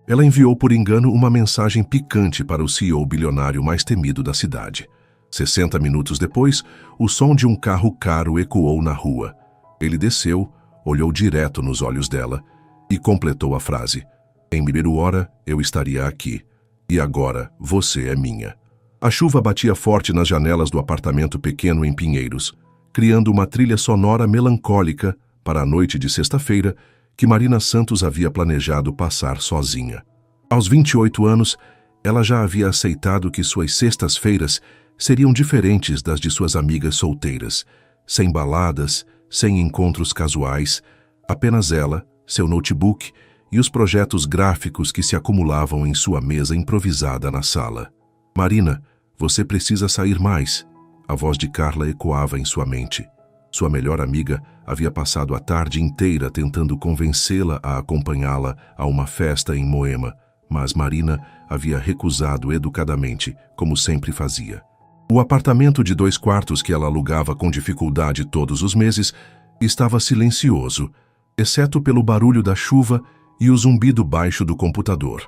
Ela enviou por engano uma mensagem picante para o CEO bilionário mais temido da cidade. 60 minutos depois, o som de um carro caro ecoou na rua. Ele desceu, olhou direto nos olhos dela e completou a frase: "Em primeira hora, eu estaria aqui. E agora, você é minha." A chuva batia forte nas janelas do apartamento pequeno em Pinheiros, criando uma trilha sonora melancólica para a noite de sexta-feira que Marina Santos havia planejado passar sozinha. Aos 28 anos, ela já havia aceitado que suas sextas-feiras seriam diferentes das de suas amigas solteiras, sem baladas, sem encontros casuais, apenas ela, seu notebook e os projetos gráficos que se acumulavam em sua mesa improvisada na sala. "Marina, você precisa sair mais." A voz de Carla ecoava em sua mente. Sua melhor amiga havia passado a tarde inteira tentando convencê-la a acompanhá-la a uma festa em Moema, mas Marina havia recusado educadamente, como sempre fazia. O apartamento de 2 quartos que ela alugava com dificuldade todos os meses estava silencioso, exceto pelo barulho da chuva e o zumbido baixo do computador.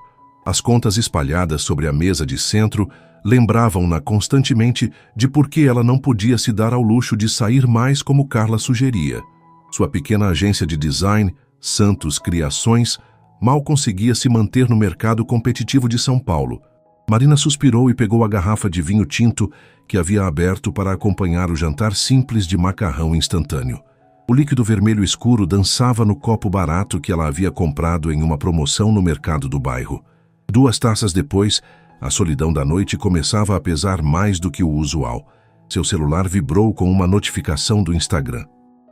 As contas espalhadas sobre a mesa de centro lembravam-na constantemente de por que ela não podia se dar ao luxo de sair mais como Carla sugeria. Sua pequena agência de design, Santos Criações, mal conseguia se manter no mercado competitivo de São Paulo. Marina suspirou e pegou a garrafa de vinho tinto que havia aberto para acompanhar o jantar simples de macarrão instantâneo. O líquido vermelho escuro dançava no copo barato que ela havia comprado em uma promoção no mercado do bairro. 2 taças depois, a solidão da noite começava a pesar mais do que o usual. Seu celular vibrou com uma notificação do Instagram.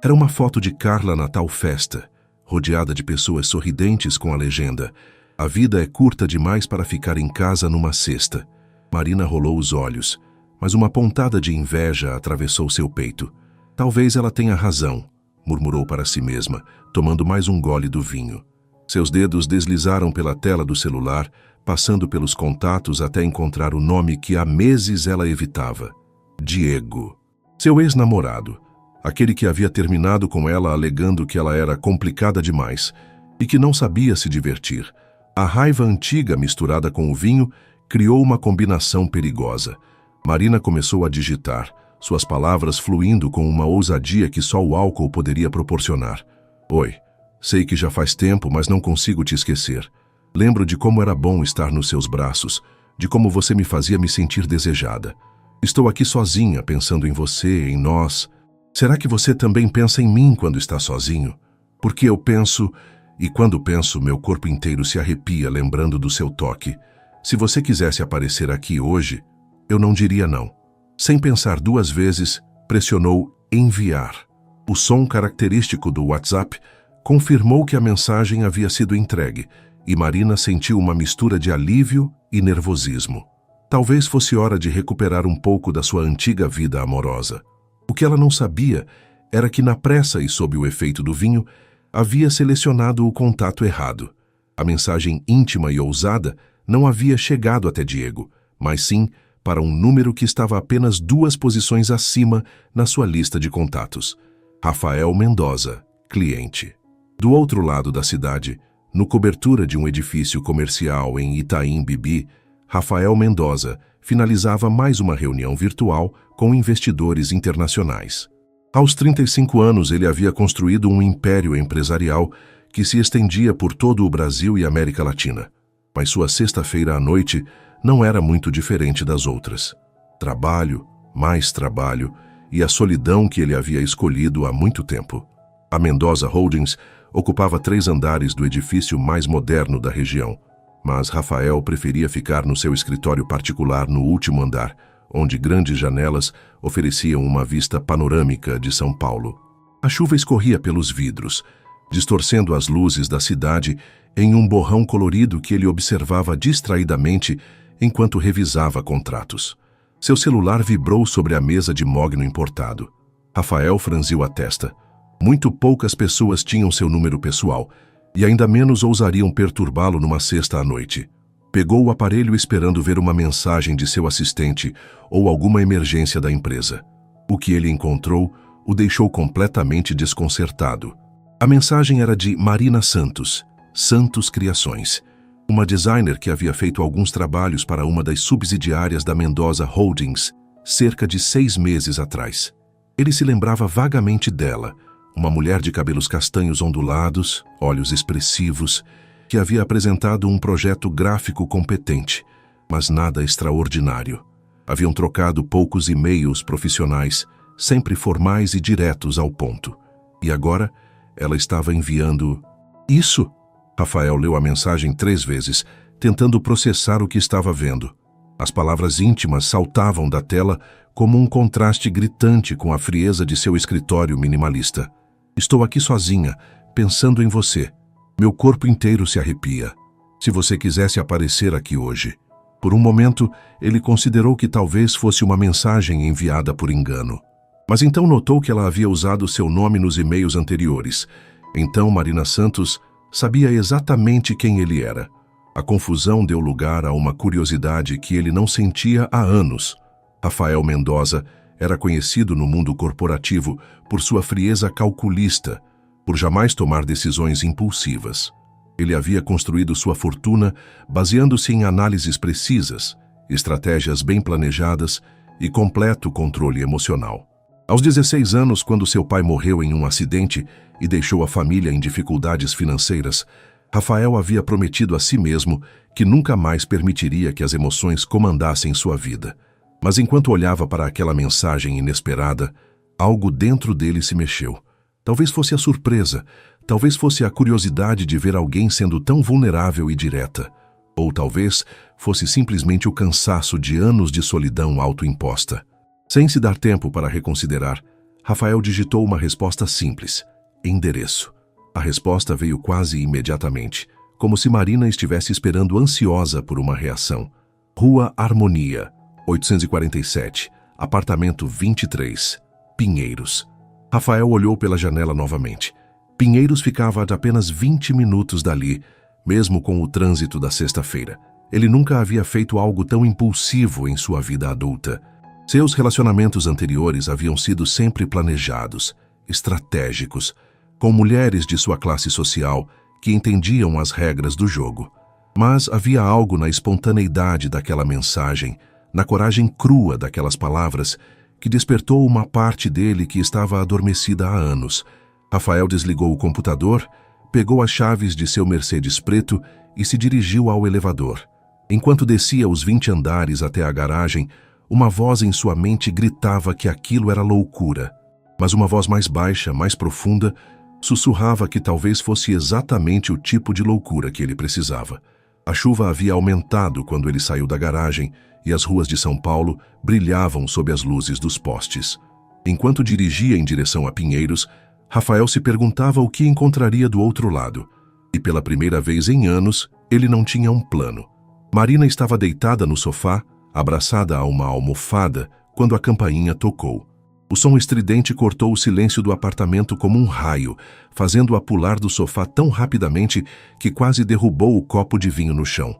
Era uma foto de Carla na tal festa, rodeada de pessoas sorridentes com a legenda: "A vida é curta demais para ficar em casa numa sexta." Marina rolou os olhos, mas uma pontada de inveja atravessou seu peito. "Talvez ela tenha razão", murmurou para si mesma, tomando mais um gole do vinho. Seus dedos deslizaram pela tela do celular, passando pelos contatos até encontrar o nome que há meses ela evitava: Diego. Seu ex-namorado, aquele que havia terminado com ela alegando que ela era complicada demais e que não sabia se divertir. A raiva antiga misturada com o vinho criou uma combinação perigosa. Marina começou a digitar, suas palavras fluindo com uma ousadia que só o álcool poderia proporcionar. "Oi, sei que já faz tempo, mas não consigo te esquecer. Lembro de como era bom estar nos seus braços, de como você me fazia me sentir desejada. Estou aqui sozinha, pensando em você, em nós. Será que você também pensa em mim quando está sozinho? Porque eu penso, e quando penso, meu corpo inteiro se arrepia lembrando do seu toque. Se você quisesse aparecer aqui hoje, eu não diria não." Sem pensar 2 vezes, pressionou enviar. O som característico do WhatsApp confirmou que a mensagem havia sido entregue, e Marina sentiu uma mistura de alívio e nervosismo. Talvez fosse hora de recuperar um pouco da sua antiga vida amorosa. O que ela não sabia era que, na pressa e sob o efeito do vinho, havia selecionado o contato errado. A mensagem íntima e ousada não havia chegado até Diego, mas sim para um número que estava apenas 2 posições acima na sua lista de contatos: Rafael Mendoza, cliente. Do outro lado da cidade, no cobertura de um edifício comercial em Itaim Bibi, Rafael Mendoza finalizava mais uma reunião virtual com investidores internacionais. Aos 35 anos, ele havia construído um império empresarial que se estendia por todo o Brasil e América Latina. Mas sua sexta-feira à noite não era muito diferente das outras. Trabalho, mais trabalho e a solidão que ele havia escolhido há muito tempo. A Mendoza Holdings ocupava 3 andares do edifício mais moderno da região, mas Rafael preferia ficar no seu escritório particular no último andar, onde grandes janelas ofereciam uma vista panorâmica de São Paulo. A chuva escorria pelos vidros, distorcendo as luzes da cidade em um borrão colorido que ele observava distraidamente enquanto revisava contratos. Seu celular vibrou sobre a mesa de mogno importado. Rafael franziu a testa. Muito poucas pessoas tinham seu número pessoal, e ainda menos ousariam perturbá-lo numa sexta à noite. Pegou o aparelho esperando ver uma mensagem de seu assistente ou alguma emergência da empresa. O que ele encontrou o deixou completamente desconcertado. A mensagem era de Marina Santos, Santos Criações. Uma designer que havia feito alguns trabalhos para uma das subsidiárias da Mendoza Holdings cerca de 6 meses atrás. Ele se lembrava vagamente dela, uma mulher de cabelos castanhos ondulados, olhos expressivos, que havia apresentado um projeto gráfico competente, mas nada extraordinário. Haviam trocado poucos e-mails profissionais, sempre formais e diretos ao ponto. E agora, ela estava enviando... Isso! Rafael leu a mensagem 3 vezes, tentando processar o que estava vendo. As palavras íntimas saltavam da tela como um contraste gritante com a frieza de seu escritório minimalista. Estou aqui sozinha, pensando em você. Meu corpo inteiro se arrepia. Se você quisesse aparecer aqui hoje. Por um momento, ele considerou que talvez fosse uma mensagem enviada por engano. Mas então notou que ela havia usado seu nome nos e-mails anteriores. Então Marina Santos sabia exatamente quem ele era. A confusão deu lugar a uma curiosidade que ele não sentia há anos. Rafael Mendoza era conhecido no mundo corporativo por sua frieza calculista, por jamais tomar decisões impulsivas. Ele havia construído sua fortuna baseando-se em análises precisas, estratégias bem planejadas e completo controle emocional. Aos 16 anos, quando seu pai morreu em um acidente e deixou a família em dificuldades financeiras, Rafael havia prometido a si mesmo que nunca mais permitiria que as emoções comandassem sua vida. Mas enquanto olhava para aquela mensagem inesperada, algo dentro dele se mexeu. Talvez fosse a surpresa, talvez fosse a curiosidade de ver alguém sendo tão vulnerável e direta. Ou talvez fosse simplesmente o cansaço de anos de solidão autoimposta. Sem se dar tempo para reconsiderar, Rafael digitou uma resposta simples: endereço. A resposta veio quase imediatamente, como se Marina estivesse esperando ansiosa por uma reação. Rua Harmonia, 847, apartamento 23, Pinheiros. Rafael olhou pela janela novamente. Pinheiros ficava a apenas 20 minutos dali, mesmo com o trânsito da sexta-feira. Ele nunca havia feito algo tão impulsivo em sua vida adulta. Seus relacionamentos anteriores haviam sido sempre planejados, estratégicos, com mulheres de sua classe social que entendiam as regras do jogo. Mas havia algo na espontaneidade daquela mensagem, na coragem crua daquelas palavras, que despertou uma parte dele que estava adormecida há anos. Rafael desligou o computador, pegou as chaves de seu Mercedes preto e se dirigiu ao elevador. Enquanto descia os 20 andares até a garagem, uma voz em sua mente gritava que aquilo era loucura. Mas uma voz mais baixa, mais profunda, sussurrava que talvez fosse exatamente o tipo de loucura que ele precisava. A chuva havia aumentado quando ele saiu da garagem e as ruas de São Paulo brilhavam sob as luzes dos postes. Enquanto dirigia em direção a Pinheiros, Rafael se perguntava o que encontraria do outro lado. E pela primeira vez em anos, ele não tinha um plano. Marina estava deitada no sofá, abraçada a uma almofada, quando a campainha tocou. O som estridente cortou o silêncio do apartamento como um raio, fazendo-a pular do sofá tão rapidamente que quase derrubou o copo de vinho no chão.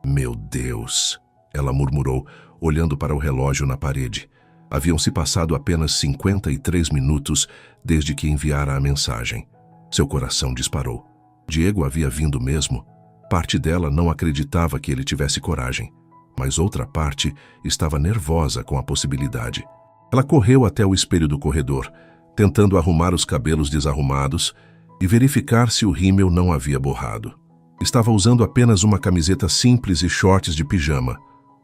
Meu Deus! Ela murmurou, olhando para o relógio na parede. Haviam se passado apenas 53 minutos desde que enviara a mensagem. Seu coração disparou. Diego havia vindo mesmo. Parte dela não acreditava que ele tivesse coragem, mas outra parte estava nervosa com a possibilidade. Ela correu até o espelho do corredor, tentando arrumar os cabelos desarrumados e verificar se o rímel não havia borrado. Estava usando apenas uma camiseta simples e shorts de pijama.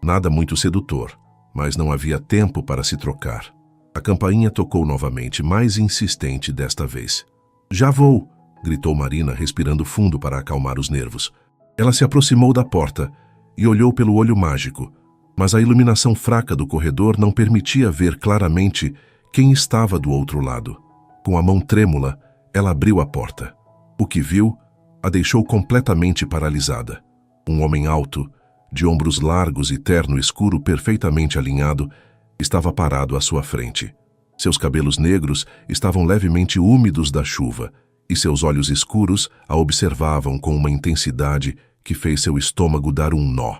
Nada muito sedutor, mas não havia tempo para se trocar. A campainha tocou novamente, mais insistente desta vez. "Já vou!" gritou Marina, respirando fundo para acalmar os nervos. Ela se aproximou da porta e olhou pelo olho mágico, mas a iluminação fraca do corredor não permitia ver claramente quem estava do outro lado. Com a mão trêmula, ela abriu a porta. O que viu a deixou completamente paralisada. Um homem alto, de ombros largos e terno escuro perfeitamente alinhado, estava parado à sua frente. Seus cabelos negros estavam levemente úmidos da chuva e seus olhos escuros a observavam com uma intensidade que fez seu estômago dar um nó.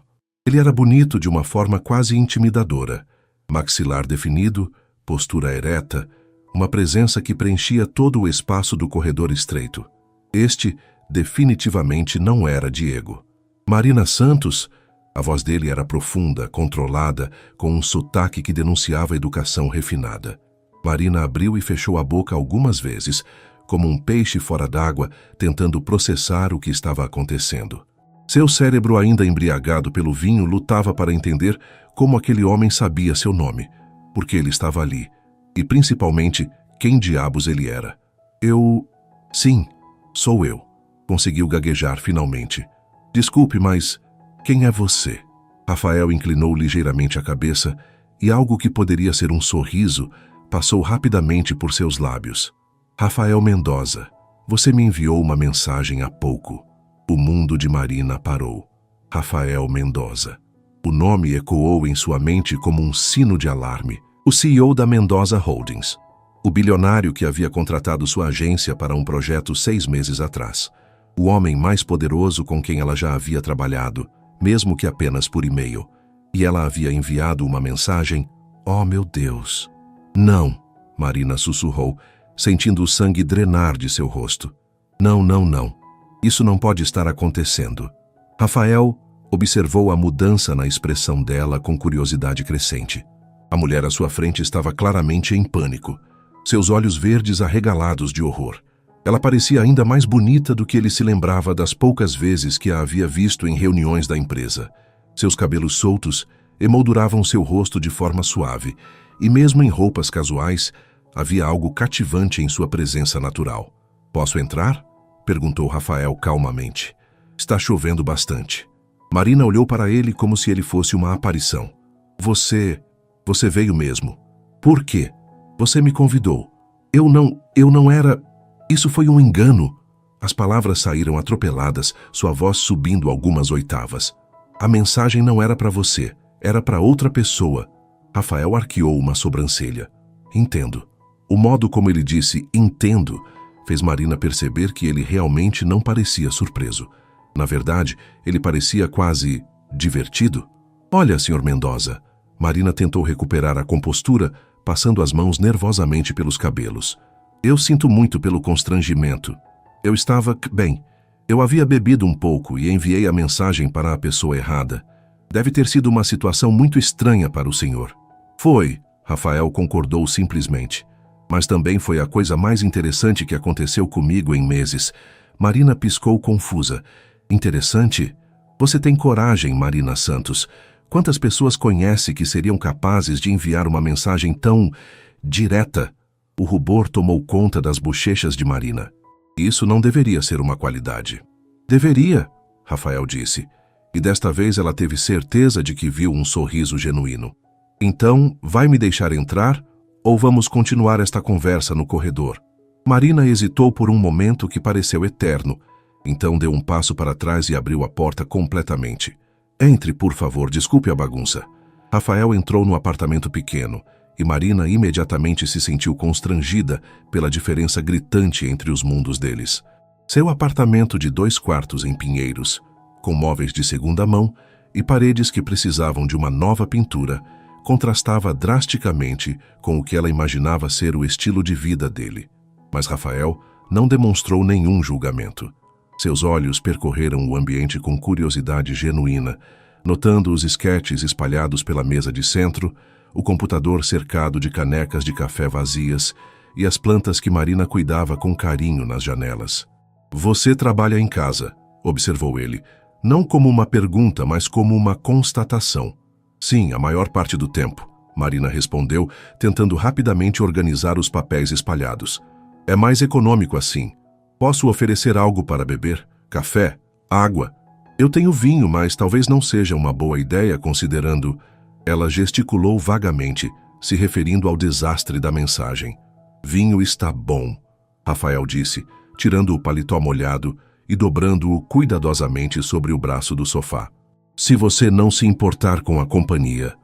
Ele era bonito de uma forma quase intimidadora. Maxilar definido, postura ereta, uma presença que preenchia todo o espaço do corredor estreito. Este definitivamente não era Diego. Marina Santos? A voz dele era profunda, controlada, com um sotaque que denunciava educação refinada. Marina abriu e fechou a boca algumas vezes, como um peixe fora d'água, tentando processar o que estava acontecendo. Seu cérebro, ainda embriagado pelo vinho, lutava para entender como aquele homem sabia seu nome, por que ele estava ali, e principalmente quem diabos ele era. Sim, sou eu. Conseguiu gaguejar finalmente. Desculpe, mas quem é você? Rafael inclinou ligeiramente a cabeça e algo que poderia ser um sorriso passou rapidamente por seus lábios. Rafael Mendoza, você me enviou uma mensagem há pouco. O mundo de Marina parou. Rafael Mendoza. O nome ecoou em sua mente como um sino de alarme. O CEO da Mendoza Holdings. O bilionário que havia contratado sua agência para um projeto 6 meses atrás. O homem mais poderoso com quem ela já havia trabalhado, mesmo que apenas por e-mail. E ela havia enviado uma mensagem. Oh, meu Deus! Não, Marina sussurrou, sentindo o sangue drenar de seu rosto. Não. Isso não pode estar acontecendo. Rafael observou a mudança na expressão dela com curiosidade crescente. A mulher à sua frente estava claramente em pânico, seus olhos verdes arregalados de horror. Ela parecia ainda mais bonita do que ele se lembrava das poucas vezes que a havia visto em reuniões da empresa. Seus cabelos soltos emolduravam seu rosto de forma suave, e mesmo em roupas casuais, havia algo cativante em sua presença natural. Posso entrar? Perguntou Rafael calmamente. Está chovendo bastante. Marina olhou para ele como se ele fosse uma aparição. Você veio mesmo. Por quê? Você me convidou. Eu não era... Isso foi um engano. As palavras saíram atropeladas, sua voz subindo algumas oitavas. A mensagem não era para você, era para outra pessoa. Rafael arqueou uma sobrancelha. Entendo. O modo como ele disse "entendo" fez Marina perceber que ele realmente não parecia surpreso. Na verdade, ele parecia quase divertido. Olha, Sr. Mendoza. Marina tentou recuperar a compostura, passando as mãos nervosamente pelos cabelos. Eu sinto muito pelo constrangimento. Eu estava bem. Eu havia bebido um pouco e enviei a mensagem para a pessoa errada. Deve ter sido uma situação muito estranha para o senhor. Foi, Rafael concordou simplesmente. Mas também foi a coisa mais interessante que aconteceu comigo em meses. Marina piscou confusa. Interessante? Você tem coragem, Marina Santos. Quantas pessoas conhece que seriam capazes de enviar uma mensagem tão direta? O rubor tomou conta das bochechas de Marina. Isso não deveria ser uma qualidade. Deveria, Rafael disse. E desta vez ela teve certeza de que viu um sorriso genuíno. Então, vai me deixar entrar ou vamos continuar esta conversa no corredor? Marina hesitou por um momento que pareceu eterno. Então deu um passo para trás e abriu a porta completamente. Entre, por favor, desculpe a bagunça. Rafael entrou no apartamento pequeno e Marina imediatamente se sentiu constrangida pela diferença gritante entre os mundos deles. Seu apartamento de 2 quartos em Pinheiros, com móveis de segunda mão e paredes que precisavam de uma nova pintura, contrastava drasticamente com o que ela imaginava ser o estilo de vida dele. Mas Rafael não demonstrou nenhum julgamento. Seus olhos percorreram o ambiente com curiosidade genuína, notando os esquetes espalhados pela mesa de centro, o computador cercado de canecas de café vazias e as plantas que Marina cuidava com carinho nas janelas. Você trabalha em casa, observou ele, não como uma pergunta, mas como uma constatação. Sim, a maior parte do tempo, Marina respondeu, tentando rapidamente organizar os papéis espalhados. É mais econômico assim. Posso oferecer algo para beber? Café? Água? Eu tenho vinho, mas talvez não seja uma boa ideia considerando... Ela gesticulou vagamente, se referindo ao desastre da mensagem. Vinho está bom, Rafael disse, tirando o paletó molhado e dobrando-o cuidadosamente sobre o braço do sofá. Se você não se importar com a companhia.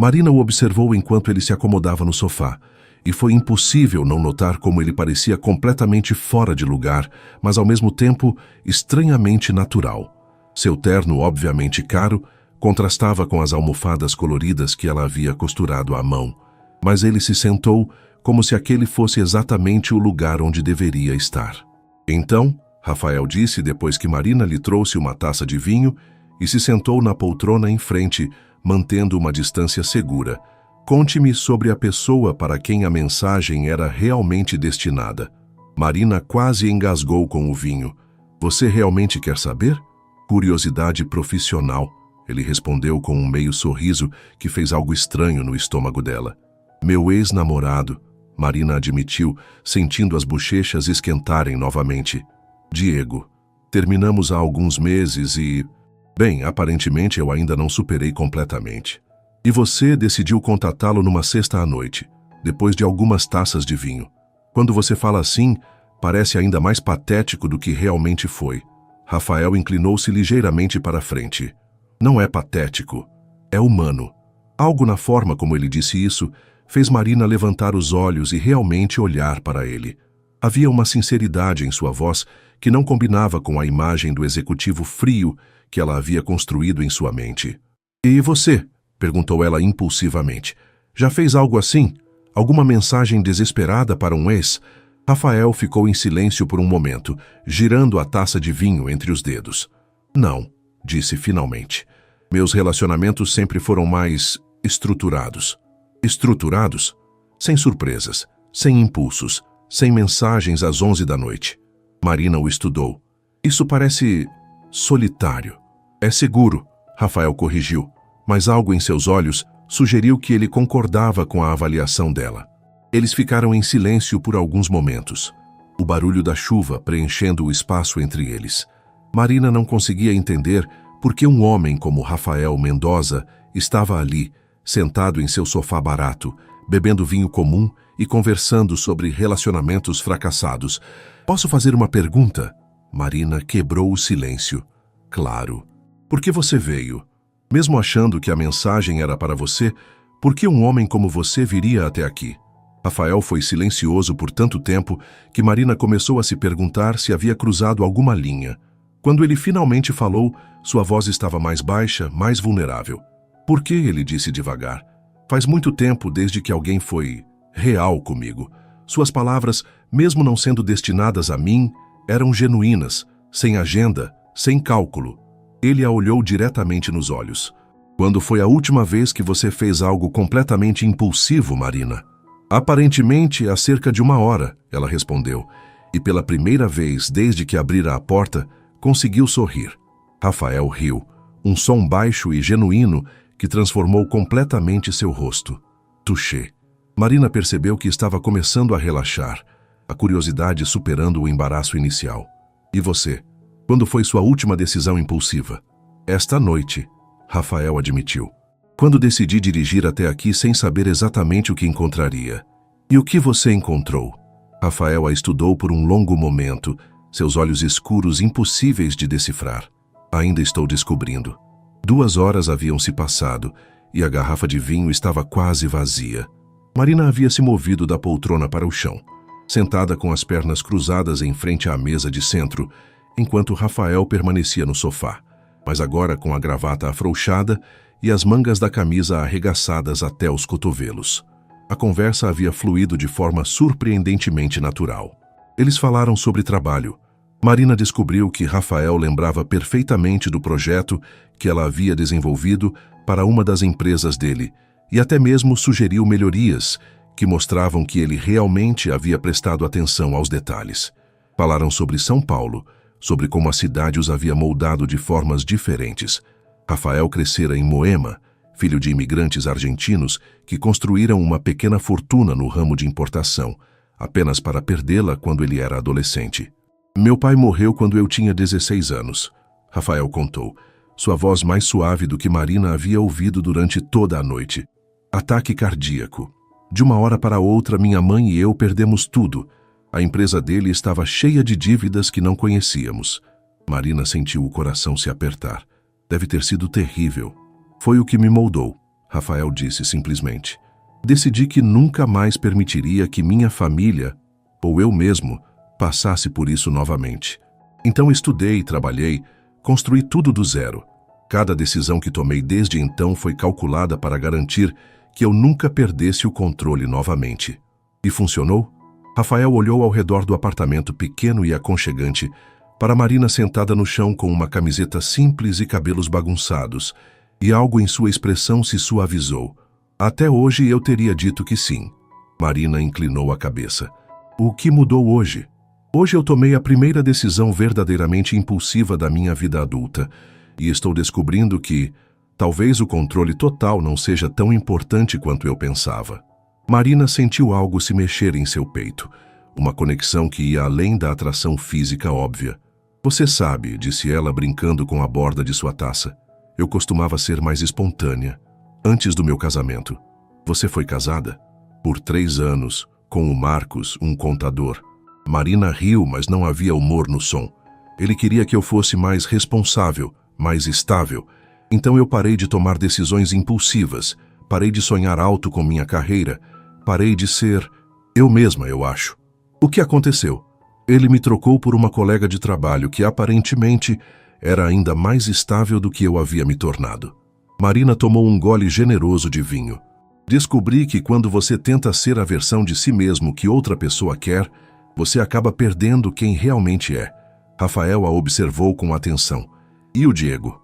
Marina o observou enquanto ele se acomodava no sofá, e foi impossível não notar como ele parecia completamente fora de lugar, mas ao mesmo tempo estranhamente natural. Seu terno, obviamente caro, contrastava com as almofadas coloridas que ela havia costurado à mão, mas ele se sentou como se aquele fosse exatamente o lugar onde deveria estar. Então, Rafael disse depois que Marina lhe trouxe uma taça de vinho e se sentou na poltrona em frente, mantendo uma distância segura. Conte-me sobre a pessoa para quem a mensagem era realmente destinada. Marina quase engasgou com o vinho. Você realmente quer saber? Curiosidade profissional, ele respondeu com um meio sorriso que fez algo estranho no estômago dela. Meu ex-namorado, Marina admitiu, sentindo as bochechas esquentarem novamente. Diego. Terminamos há alguns meses e... Bem, aparentemente eu ainda não superei completamente. E você decidiu contatá-lo numa sexta à noite, depois de algumas taças de vinho. Quando você fala assim, parece ainda mais patético do que realmente foi. Rafael inclinou-se ligeiramente para a frente. Não é patético, é humano. Algo na forma como ele disse isso fez Marina levantar os olhos e realmente olhar para ele. Havia uma sinceridade em sua voz que não combinava com a imagem do executivo frio que ela havia construído em sua mente. E você? Perguntou ela impulsivamente. Já fez algo assim? Alguma mensagem desesperada para um ex? Rafael ficou em silêncio por um momento, girando a taça de vinho entre os dedos. Não, disse finalmente. Meus relacionamentos sempre foram mais estruturados. Estruturados? Sem surpresas, sem impulsos, sem mensagens às 11 da noite. Marina o estudou. Isso parece solitário. É seguro, Rafael corrigiu, mas algo em seus olhos sugeriu que ele concordava com a avaliação dela. Eles ficaram em silêncio por alguns momentos, o barulho da chuva preenchendo o espaço entre eles. Marina não conseguia entender por que um homem como Rafael Mendoza estava ali, sentado em seu sofá barato, bebendo vinho comum e conversando sobre relacionamentos fracassados. Posso fazer uma pergunta? Marina quebrou o silêncio. Claro. Por que você veio? Mesmo achando que a mensagem era para você, por que um homem como você viria até aqui? Rafael foi silencioso por tanto tempo que Marina começou a se perguntar se havia cruzado alguma linha. Quando ele finalmente falou, sua voz estava mais baixa, mais vulnerável. Por que? Ele disse devagar. Faz muito tempo desde que alguém foi real comigo. Suas palavras, mesmo não sendo destinadas a mim, eram genuínas, sem agenda, sem cálculo. Ele a olhou diretamente nos olhos. Quando foi a última vez que você fez algo completamente impulsivo, Marina? Aparentemente, há cerca de 1 hora, ela respondeu, e pela primeira vez desde que abrira a porta, conseguiu sorrir. Rafael riu, um som baixo e genuíno que transformou completamente seu rosto. Touché. Marina percebeu que estava começando a relaxar, a curiosidade superando o embaraço inicial. E você? Quando foi sua última decisão impulsiva? Esta noite, Rafael admitiu. Quando decidi dirigir até aqui sem saber exatamente o que encontraria. E o que você encontrou? Rafael a estudou por um longo momento, seus olhos escuros impossíveis de decifrar. Ainda estou descobrindo. 2 horas haviam se passado e a garrafa de vinho estava quase vazia. Marina havia se movido da poltrona para o chão, sentada com as pernas cruzadas em frente à mesa de centro, enquanto Rafael permanecia no sofá, mas agora com a gravata afrouxada e as mangas da camisa arregaçadas até os cotovelos. A conversa havia fluído de forma surpreendentemente natural. Eles falaram sobre trabalho. Marina descobriu que Rafael lembrava perfeitamente do projeto que ela havia desenvolvido para uma das empresas dele e até mesmo sugeriu melhorias que mostravam que ele realmente havia prestado atenção aos detalhes. Falaram sobre São Paulo, sobre como a cidade os havia moldado de formas diferentes. Rafael crescera em Moema, filho de imigrantes argentinos que construíram uma pequena fortuna no ramo de importação, apenas para perdê-la quando ele era adolescente. Meu pai morreu quando eu tinha 16 anos, Rafael contou, sua voz mais suave do que Marina havia ouvido durante toda a noite. Ataque cardíaco. De uma hora para outra, minha mãe e eu perdemos tudo. A empresa dele estava cheia de dívidas que não conhecíamos. Marina sentiu o coração se apertar. Deve ter sido terrível. Foi o que me moldou, Rafael disse simplesmente. Decidi que nunca mais permitiria que minha família, ou eu mesmo, passasse por isso novamente. Então estudei, trabalhei, construí tudo do zero. Cada decisão que tomei desde então foi calculada para garantir que eu nunca perdesse o controle novamente. E funcionou? Rafael olhou ao redor do apartamento pequeno e aconchegante, para Marina sentada no chão com uma camiseta simples e cabelos bagunçados, e algo em sua expressão se suavizou. Até hoje eu teria dito que sim. Marina inclinou a cabeça. O que mudou hoje? Hoje eu tomei a primeira decisão verdadeiramente impulsiva da minha vida adulta, e estou descobrindo que talvez o controle total não seja tão importante quanto eu pensava. Marina sentiu algo se mexer em seu peito, uma conexão que ia além da atração física óbvia. Você sabe, disse ela brincando com a borda de sua taça, eu costumava ser mais espontânea. Antes do meu casamento. Você foi casada? Por 3 anos, com o Marcos, um contador. Marina riu, mas não havia humor no som. Ele queria que eu fosse mais responsável, mais estável. Então eu parei de tomar decisões impulsivas, parei de sonhar alto com minha carreira, parei de ser eu mesma, eu acho. O que aconteceu? Ele me trocou por uma colega de trabalho que aparentemente era ainda mais estável do que eu havia me tornado. Marina tomou um gole generoso de vinho. Descobri que quando você tenta ser a versão de si mesmo que outra pessoa quer, você acaba perdendo quem realmente é. Rafael a observou com atenção. E o Diego?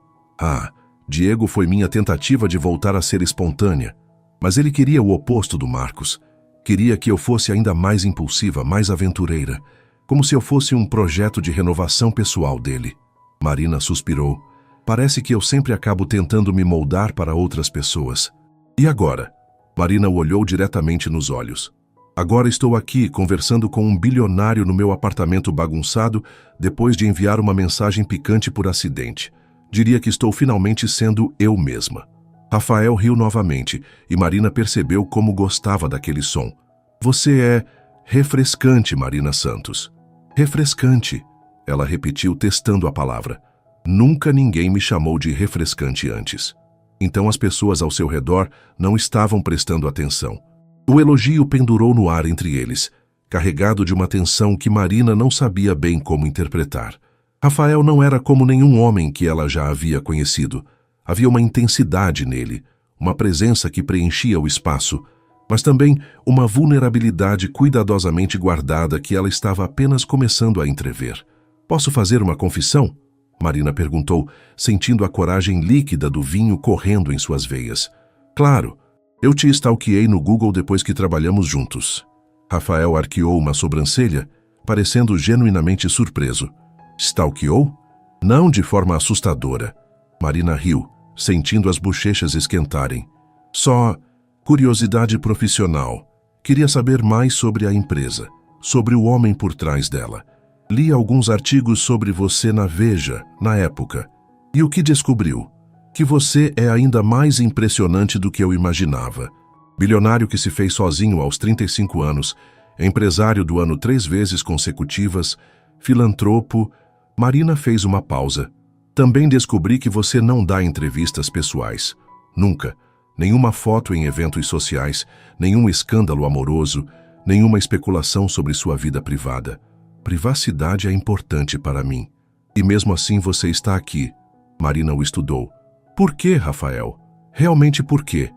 Diego foi minha tentativa de voltar a ser espontânea. Mas ele queria o oposto do Marcos. Queria que eu fosse ainda mais impulsiva, mais aventureira. Como se eu fosse um projeto de renovação pessoal dele. Marina suspirou. Parece que eu sempre acabo tentando me moldar para outras pessoas. E agora? Marina o olhou diretamente nos olhos. Agora estou aqui conversando com um bilionário no meu apartamento bagunçado depois de enviar uma mensagem picante por acidente. Diria que estou finalmente sendo eu mesma. Rafael riu novamente e Marina percebeu como gostava daquele som. Você é refrescante, Marina Santos. Refrescante, ela repetiu testando a palavra. Nunca ninguém me chamou de refrescante antes. Então as pessoas ao seu redor não estavam prestando atenção. O elogio pendurou no ar entre eles, carregado de uma tensão que Marina não sabia bem como interpretar. Rafael não era como nenhum homem que ela já havia conhecido. Havia uma intensidade nele, uma presença que preenchia o espaço, mas também uma vulnerabilidade cuidadosamente guardada que ela estava apenas começando a entrever. Posso fazer uma confissão? Marina perguntou, sentindo a coragem líquida do vinho correndo em suas veias. Claro, eu te stalkeei no Google depois que trabalhamos juntos. Rafael arqueou uma sobrancelha, parecendo genuinamente surpreso. Stalkeou? Não de forma assustadora. Marina riu, sentindo as bochechas esquentarem. Só curiosidade profissional. Queria saber mais sobre a empresa, sobre o homem por trás dela. Li alguns artigos sobre você na Veja, na época. E o que descobriu? Que você é ainda mais impressionante do que eu imaginava. Bilionário que se fez sozinho aos 35 anos, empresário do ano 3 vezes consecutivas, filantropo. Marina fez uma pausa. Também descobri que você não dá entrevistas pessoais. Nunca. Nenhuma foto em eventos sociais, nenhum escândalo amoroso, nenhuma especulação sobre sua vida privada. Privacidade é importante para mim. E mesmo assim você está aqui. Marina o estudou. Por quê, Rafael? Realmente por quê?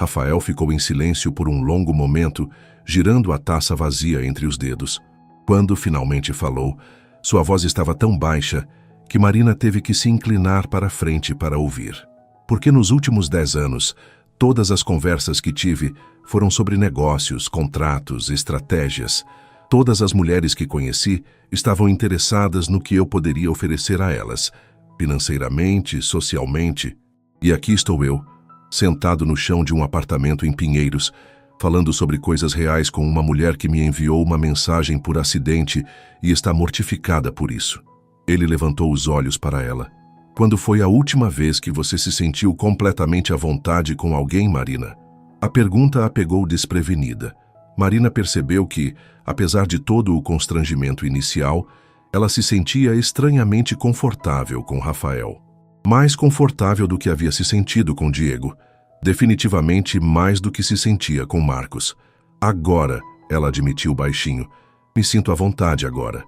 Rafael ficou em silêncio por um longo momento, girando a taça vazia entre os dedos. Quando finalmente falou, sua voz estava tão baixa que Marina teve que se inclinar para a frente para ouvir. Porque nos últimos 10 anos, todas as conversas que tive foram sobre negócios, contratos, estratégias. Todas as mulheres que conheci estavam interessadas no que eu poderia oferecer a elas, financeiramente, socialmente. E aqui estou eu, sentado no chão de um apartamento em Pinheiros, falando sobre coisas reais com uma mulher que me enviou uma mensagem por acidente e está mortificada por isso. Ele levantou os olhos para ela. Quando foi a última vez que você se sentiu completamente à vontade com alguém, Marina? A pergunta a pegou desprevenida. Marina percebeu que, apesar de todo o constrangimento inicial, ela se sentia estranhamente confortável com Rafael. Mais confortável do que havia se sentido com Diego. Definitivamente mais do que se sentia com Marcos. Agora, ela admitiu baixinho, me sinto à vontade agora.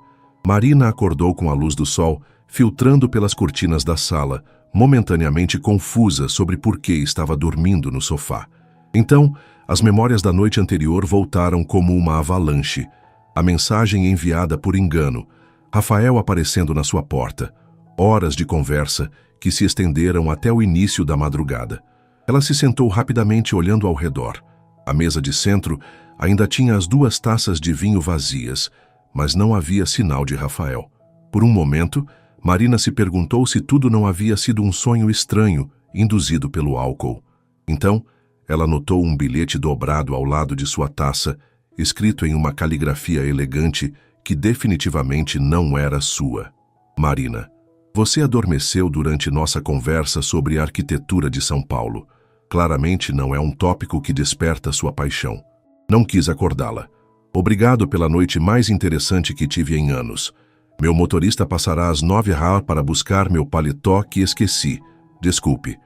Marina acordou com a luz do sol, filtrando pelas cortinas da sala, momentaneamente confusa sobre por que estava dormindo no sofá. Então, as memórias da noite anterior voltaram como uma avalanche. A mensagem enviada por engano, Rafael aparecendo na sua porta. Horas de conversa que se estenderam até o início da madrugada. Ela se sentou rapidamente olhando ao redor. A mesa de centro ainda tinha as 2 taças de vinho vazias, mas não havia sinal de Rafael. Por um momento, Marina se perguntou se tudo não havia sido um sonho estranho, induzido pelo álcool. Então, ela notou um bilhete dobrado ao lado de sua taça, escrito em uma caligrafia elegante que definitivamente não era sua. Marina, você adormeceu durante nossa conversa sobre a arquitetura de São Paulo. Claramente não é um tópico que desperta sua paixão. Não quis acordá-la. Obrigado pela noite mais interessante que tive em anos. Meu motorista passará às 9h para buscar meu paletó que esqueci. Desculpe.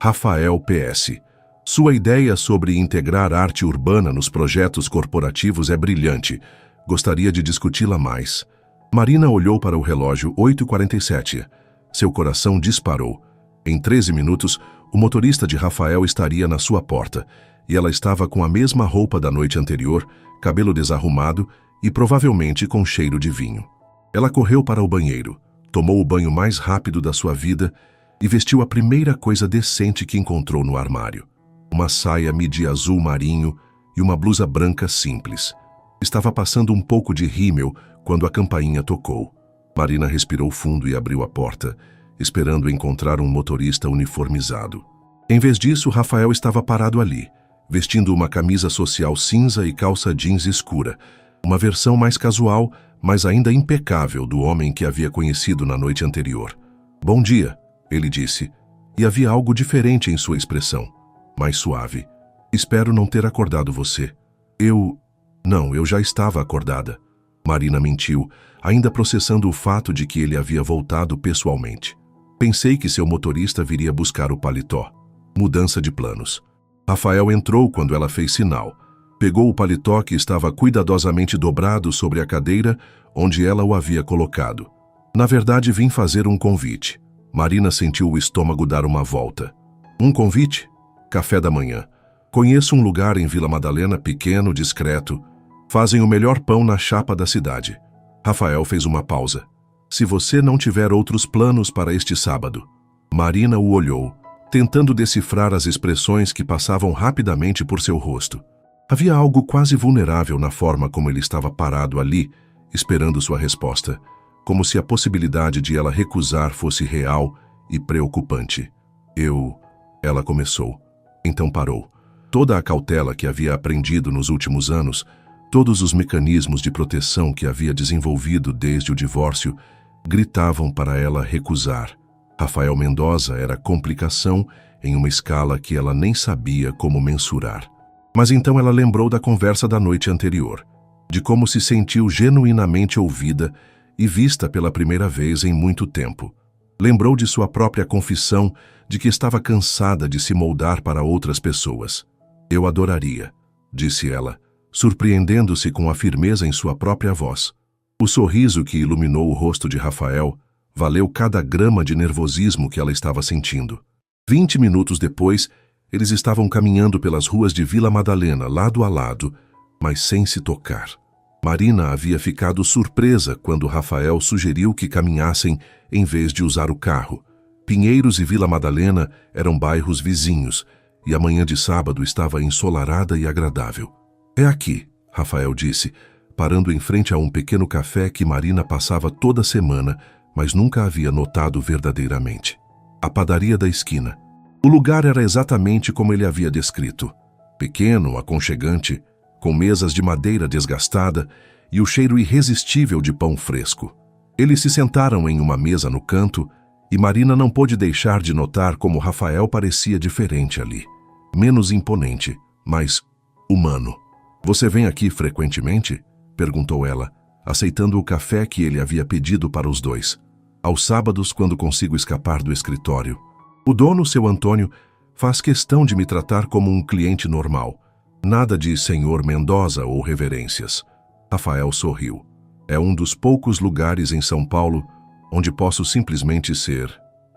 Rafael PS. Sua ideia sobre integrar arte urbana nos projetos corporativos é brilhante. Gostaria de discuti-la mais. Marina olhou para o relógio 8h47. Seu coração disparou. Em 13 minutos, o motorista de Rafael estaria na sua porta, e ela estava com a mesma roupa da noite anterior, cabelo desarrumado e provavelmente com cheiro de vinho. Ela correu para o banheiro, tomou o banho mais rápido da sua vida e vestiu a primeira coisa decente que encontrou no armário. Uma saia midi azul marinho e uma blusa branca simples. Estava passando um pouco de rímel quando a campainha tocou. Marina respirou fundo e abriu a porta, esperando encontrar um motorista uniformizado. Em vez disso, Rafael estava parado ali, vestindo uma camisa social cinza e calça jeans escura, uma versão mais casual, mas ainda impecável do homem que havia conhecido na noite anterior. Bom dia, ele disse, e havia algo diferente em sua expressão, mais suave. Espero não ter acordado você. Não, eu já estava acordada. Marina mentiu, ainda processando o fato de que ele havia voltado pessoalmente. Pensei que seu motorista viria buscar o paletó. Mudança de planos. Rafael entrou quando ela fez sinal. Pegou o paletó que estava cuidadosamente dobrado sobre a cadeira onde ela o havia colocado. Na verdade, vim fazer um convite. Marina sentiu o estômago dar uma volta. Um convite? Café da manhã. Conheço um lugar em Vila Madalena pequeno, discreto. Fazem o melhor pão na chapa da cidade. Rafael fez uma pausa. Se você não tiver outros planos para este sábado. Marina o olhou, tentando decifrar as expressões que passavam rapidamente por seu rosto. Havia algo quase vulnerável na forma como ele estava parado ali, esperando sua resposta, como se a possibilidade de ela recusar fosse real e preocupante. Ela começou. Então parou. Toda a cautela que havia aprendido nos últimos anos, todos os mecanismos de proteção que havia desenvolvido desde o divórcio, gritavam para ela recusar. Rafael Mendoza era complicação em uma escala que ela nem sabia como mensurar. Mas então ela lembrou da conversa da noite anterior, de como se sentiu genuinamente ouvida e vista pela primeira vez em muito tempo. Lembrou de sua própria confissão de que estava cansada de se moldar para outras pessoas. Eu adoraria, disse ela, surpreendendo-se com a firmeza em sua própria voz. O sorriso que iluminou o rosto de Rafael valeu cada grama de nervosismo que ela estava sentindo. 20 minutos depois, eles estavam caminhando pelas ruas de Vila Madalena, lado a lado, mas sem se tocar. Marina havia ficado surpresa quando Rafael sugeriu que caminhassem em vez de usar o carro. Pinheiros e Vila Madalena eram bairros vizinhos, e a manhã de sábado estava ensolarada e agradável. É aqui, Rafael disse, parando em frente a um pequeno café que Marina passava toda semana, mas nunca havia notado verdadeiramente. A padaria da esquina. O lugar era exatamente como ele havia descrito. Pequeno, aconchegante, com mesas de madeira desgastada e o cheiro irresistível de pão fresco. Eles se sentaram em uma mesa no canto e Marina não pôde deixar de notar como Rafael parecia diferente ali. Menos imponente, mas humano. Você vem aqui frequentemente? Perguntou ela, aceitando o café que ele havia pedido para os dois. Aos sábados, quando consigo escapar do escritório. O dono, seu Antônio, faz questão de me tratar como um cliente normal. Nada de senhor Mendoza ou reverências. Rafael sorriu. É um dos poucos lugares em São Paulo onde posso simplesmente ser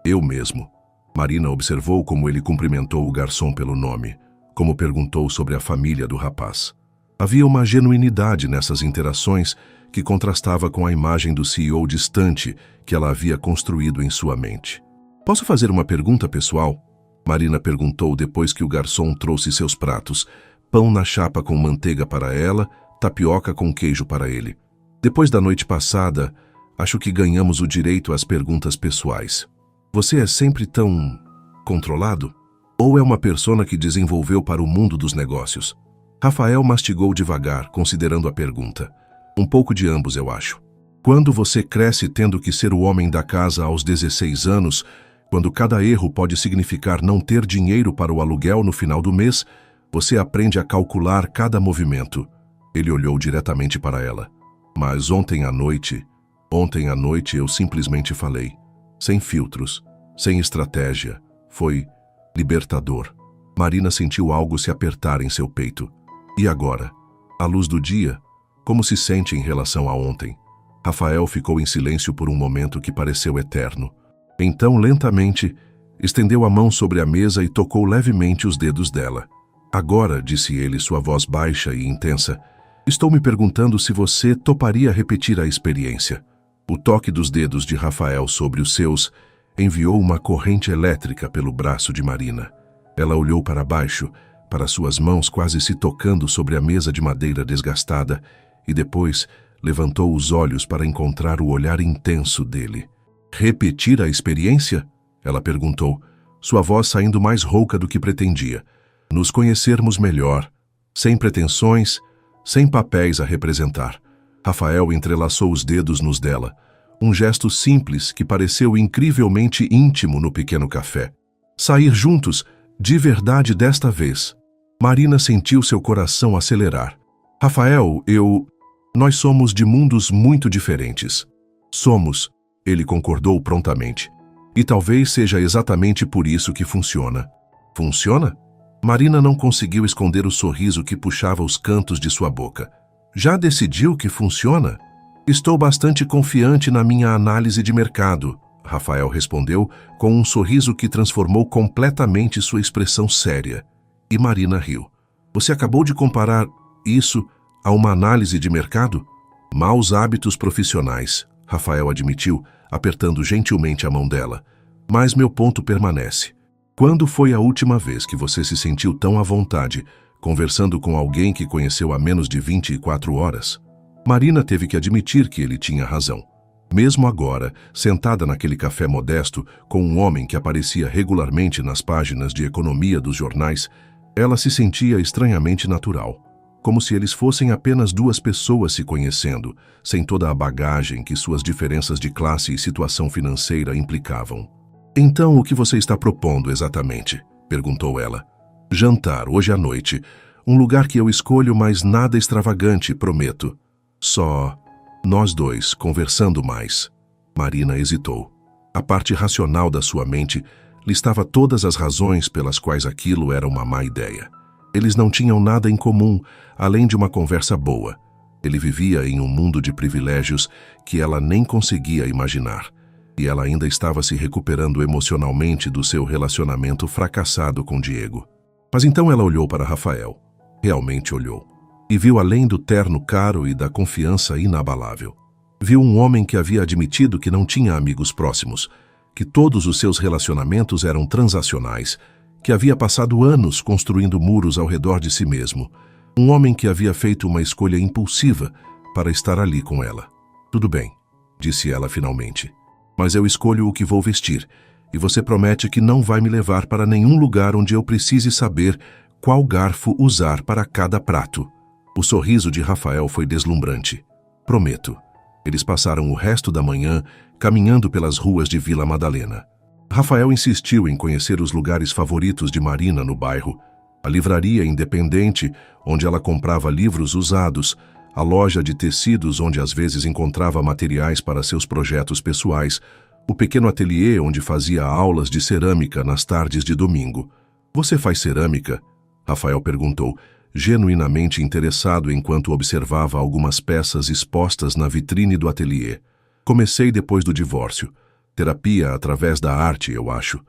eu mesmo. Marina observou como ele cumprimentou o garçom pelo nome, como perguntou sobre a família do rapaz. Havia uma genuinidade nessas interações que contrastava com a imagem do CEO distante que ela havia construído em sua mente. Posso fazer uma pergunta pessoal? Marina perguntou depois que o garçom trouxe seus pratos. Pão na chapa com manteiga para ela, tapioca com queijo para ele. Depois da noite passada, acho que ganhamos o direito às perguntas pessoais. Você é sempre tão controlado? Ou é uma persona que desenvolveu para o mundo dos negócios? Rafael mastigou devagar, considerando a pergunta. Um pouco de ambos, eu acho. Quando você cresce tendo que ser o homem da casa aos 16 anos, quando cada erro pode significar não ter dinheiro para o aluguel no final do mês, você aprende a calcular cada movimento. Ele olhou diretamente para ela. Mas ontem à noite eu simplesmente falei. Sem filtros, sem estratégia. Foi libertador. Marina sentiu algo se apertar em seu peito. E agora? À luz do dia? Como se sente em relação a ontem? Rafael ficou em silêncio por um momento que pareceu eterno. Então, lentamente, estendeu a mão sobre a mesa e tocou levemente os dedos dela. Agora, disse ele, sua voz baixa e intensa, estou me perguntando se você toparia repetir a experiência. O toque dos dedos de Rafael sobre os seus enviou uma corrente elétrica pelo braço de Marina. Ela olhou para baixo, para suas mãos quase se tocando sobre a mesa de madeira desgastada, e depois levantou os olhos para encontrar o olhar intenso dele. Repetir a experiência? Ela perguntou, sua voz saindo mais rouca do que pretendia. Nos conhecermos melhor, sem pretensões, sem papéis a representar. Rafael entrelaçou os dedos nos dela, um gesto simples que pareceu incrivelmente íntimo no pequeno café. Sair juntos, de verdade desta vez. Marina sentiu seu coração acelerar. Rafael, nós somos de mundos muito diferentes. Somos, ele concordou prontamente. E talvez seja exatamente por isso que funciona. Funciona? Marina não conseguiu esconder o sorriso que puxava os cantos de sua boca. Já decidiu que funciona? Estou bastante confiante na minha análise de mercado, Rafael respondeu com um sorriso que transformou completamente sua expressão séria. E Marina riu. Você acabou de comparar isso a uma análise de mercado? Maus hábitos profissionais, Rafael admitiu, apertando gentilmente a mão dela. Mas meu ponto permanece. Quando foi a última vez que você se sentiu tão à vontade, conversando com alguém que conheceu há menos de 24 horas? Marina teve que admitir que ele tinha razão. Mesmo agora, sentada naquele café modesto, com um homem que aparecia regularmente nas páginas de economia dos jornais, ela se sentia estranhamente natural, como se eles fossem apenas duas pessoas se conhecendo, sem toda a bagagem que suas diferenças de classe e situação financeira implicavam. Então, o que você está propondo exatamente? Perguntou ela. Jantar, hoje à noite. Um lugar que eu escolho, mas nada extravagante, prometo. Só nós dois, conversando mais. Marina hesitou. A parte racional da sua mente listava todas as razões pelas quais aquilo era uma má ideia. Eles não tinham nada em comum, além de uma conversa boa. Ele vivia em um mundo de privilégios que ela nem conseguia imaginar. E ela ainda estava se recuperando emocionalmente do seu relacionamento fracassado com Diego. Mas então ela olhou para Rafael. Realmente olhou. E viu além do terno caro e da confiança inabalável. Viu um homem que havia admitido que não tinha amigos próximos, que todos os seus relacionamentos eram transacionais, que havia passado anos construindo muros ao redor de si mesmo. Um homem que havia feito uma escolha impulsiva para estar ali com ela. Tudo bem, disse ela finalmente. Mas eu escolho o que vou vestir, e você promete que não vai me levar para nenhum lugar onde eu precise saber qual garfo usar para cada prato. O sorriso de Rafael foi deslumbrante. Prometo. Eles passaram o resto da manhã caminhando pelas ruas de Vila Madalena. Rafael insistiu em conhecer os lugares favoritos de Marina no bairro, a livraria independente, onde ela comprava livros usados, a loja de tecidos onde às vezes encontrava materiais para seus projetos pessoais, o pequeno ateliê onde fazia aulas de cerâmica nas tardes de domingo. Você faz cerâmica? Rafael perguntou, genuinamente interessado enquanto observava algumas peças expostas na vitrine do ateliê. Comecei depois do divórcio. Terapia através da arte, eu acho.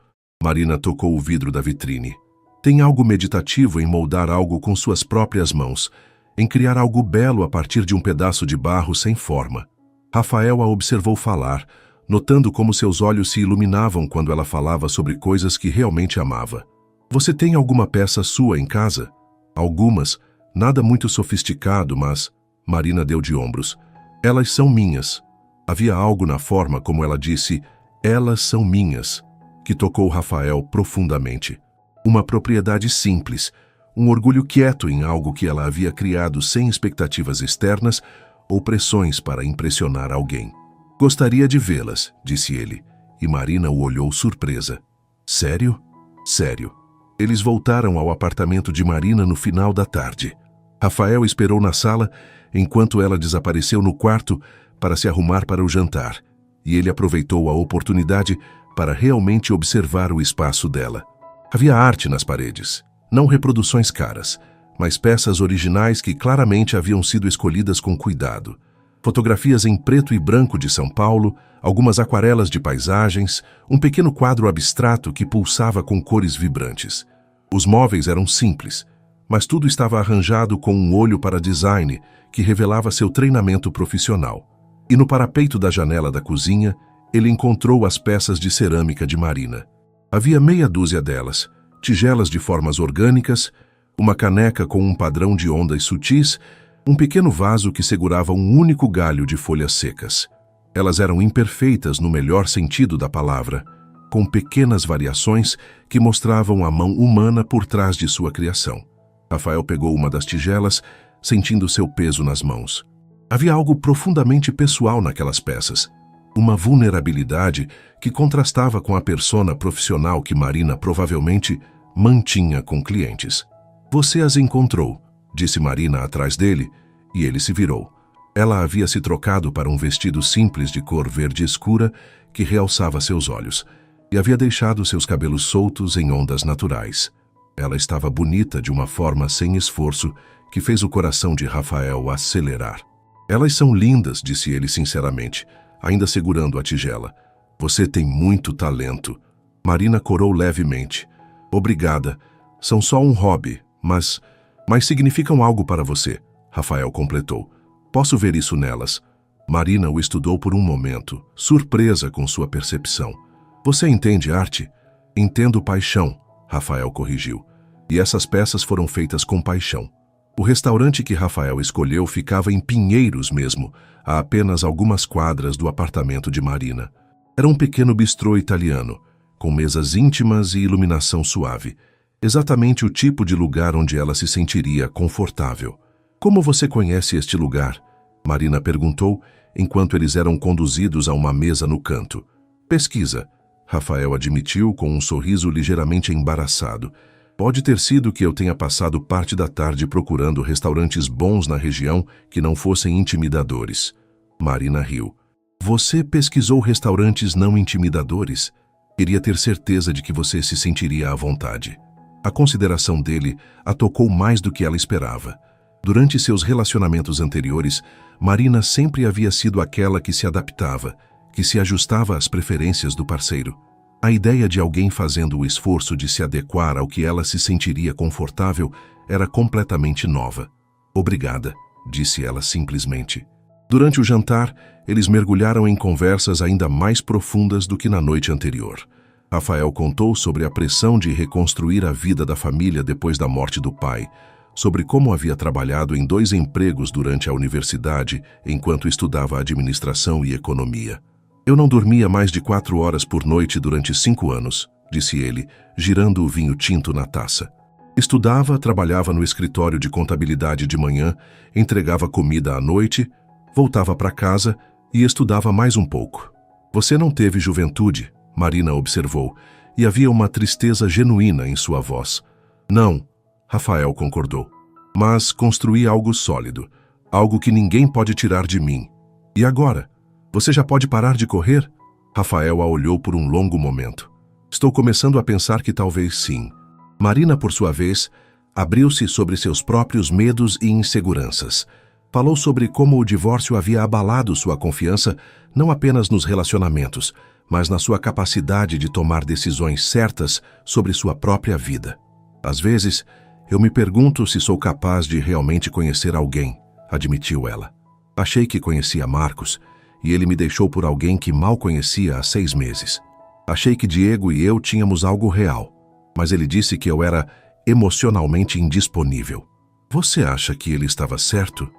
Marina tocou o vidro da vitrine. Tem algo meditativo em moldar algo com suas próprias mãos. em criar algo belo a partir de um pedaço de barro sem forma. Rafael a observou falar, notando como seus olhos se iluminavam quando ela falava sobre coisas que realmente amava. Você tem alguma peça sua em casa? Algumas, nada muito sofisticado, mas... Marina deu de ombros. Elas são minhas. Havia algo na forma como ela disse, elas são minhas, que tocou Rafael profundamente. Uma propriedade simples, um orgulho quieto em algo que ela havia criado sem expectativas externas ou pressões para impressionar alguém. Gostaria de vê-las, disse ele, e Marina o olhou surpresa. Sério? Sério. Eles voltaram ao apartamento de Marina no final da tarde. Rafael esperou na sala enquanto ela desapareceu no quarto para se arrumar para o jantar, e ele aproveitou a oportunidade para realmente observar o espaço dela. Havia arte nas paredes, não reproduções caras, mas peças originais que claramente haviam sido escolhidas com cuidado. Fotografias em preto e branco de São Paulo, algumas aquarelas de paisagens, um pequeno quadro abstrato que pulsava com cores vibrantes. Os móveis eram simples, mas tudo estava arranjado com um olho para design que revelava seu treinamento profissional. E no parapeito da janela da cozinha, ele encontrou as peças de cerâmica de Marina. Havia meia dúzia delas, tigelas de formas orgânicas, uma caneca com um padrão de ondas sutis, um pequeno vaso que segurava um único galho de folhas secas. Elas eram imperfeitas no melhor sentido da palavra, com pequenas variações que mostravam a mão humana por trás de sua criação. Rafael pegou uma das tigelas, sentindo seu peso nas mãos. Havia algo profundamente pessoal naquelas peças, uma vulnerabilidade que contrastava com a persona profissional que Marina provavelmente mantinha com clientes. Você as encontrou, disse Marina atrás dele, e ele se virou. Ela havia se trocado para um vestido simples de cor verde escura que realçava seus olhos, e havia deixado seus cabelos soltos em ondas naturais. Ela estava bonita de uma forma sem esforço que fez o coração de Rafael acelerar. Elas são lindas, disse ele sinceramente, ainda segurando a tigela. Você tem muito talento. Marina corou levemente. Obrigada. São só um hobby, mas significam algo para você, Rafael completou. Posso ver isso nelas. Marina o estudou por um momento, surpresa com sua percepção. Você entende arte? Entendo paixão, Rafael corrigiu. E essas peças foram feitas com paixão. O restaurante que Rafael escolheu ficava em Pinheiros mesmo, a apenas algumas quadras do apartamento de Marina. Era um pequeno bistrô italiano, com mesas íntimas e iluminação suave. Exatamente o tipo de lugar onde ela se sentiria confortável. Como você conhece este lugar? Marina perguntou, enquanto eles eram conduzidos a uma mesa no canto. Pesquisa, Rafael admitiu com um sorriso ligeiramente embaraçado. Pode ter sido que eu tenha passado parte da tarde procurando restaurantes bons na região que não fossem intimidadores. Marina riu. Você pesquisou restaurantes não intimidadores? Queria ter certeza de que você se sentiria à vontade. A consideração dele a tocou mais do que ela esperava. Durante seus relacionamentos anteriores, Marina sempre havia sido aquela que se adaptava, que se ajustava às preferências do parceiro. A ideia de alguém fazendo o esforço de se adequar ao que ela se sentiria confortável era completamente nova. Obrigada, disse ela simplesmente. Durante o jantar, eles mergulharam em conversas ainda mais profundas do que na noite anterior. Rafael contou sobre a pressão de reconstruir a vida da família depois da morte do pai, sobre como havia trabalhado em 2 empregos durante a universidade enquanto estudava administração e economia. Eu não dormia mais de 4 horas por noite durante 5 anos, disse ele, girando o vinho tinto na taça. Estudava, trabalhava no escritório de contabilidade de manhã, entregava comida à noite, voltava para casa e estudava mais um pouco. Você não teve juventude, Marina observou, e havia uma tristeza genuína em sua voz. Não, Rafael concordou. Mas construí algo sólido, algo que ninguém pode tirar de mim. E agora? Você já pode parar de correr? Rafael a olhou por um longo momento. Estou começando a pensar que talvez sim. Marina, por sua vez, abriu-se sobre seus próprios medos e inseguranças. Falou sobre como o divórcio havia abalado sua confiança não apenas nos relacionamentos, mas na sua capacidade de tomar decisões certas sobre sua própria vida. Às vezes, Eu me pergunto se sou capaz de realmente conhecer alguém, admitiu ela. Achei que conhecia Marcos e ele me deixou por alguém que mal conhecia há 6 meses. Achei que Diego e eu tínhamos algo real, mas ele disse que eu era emocionalmente indisponível. Você acha que ele estava certo?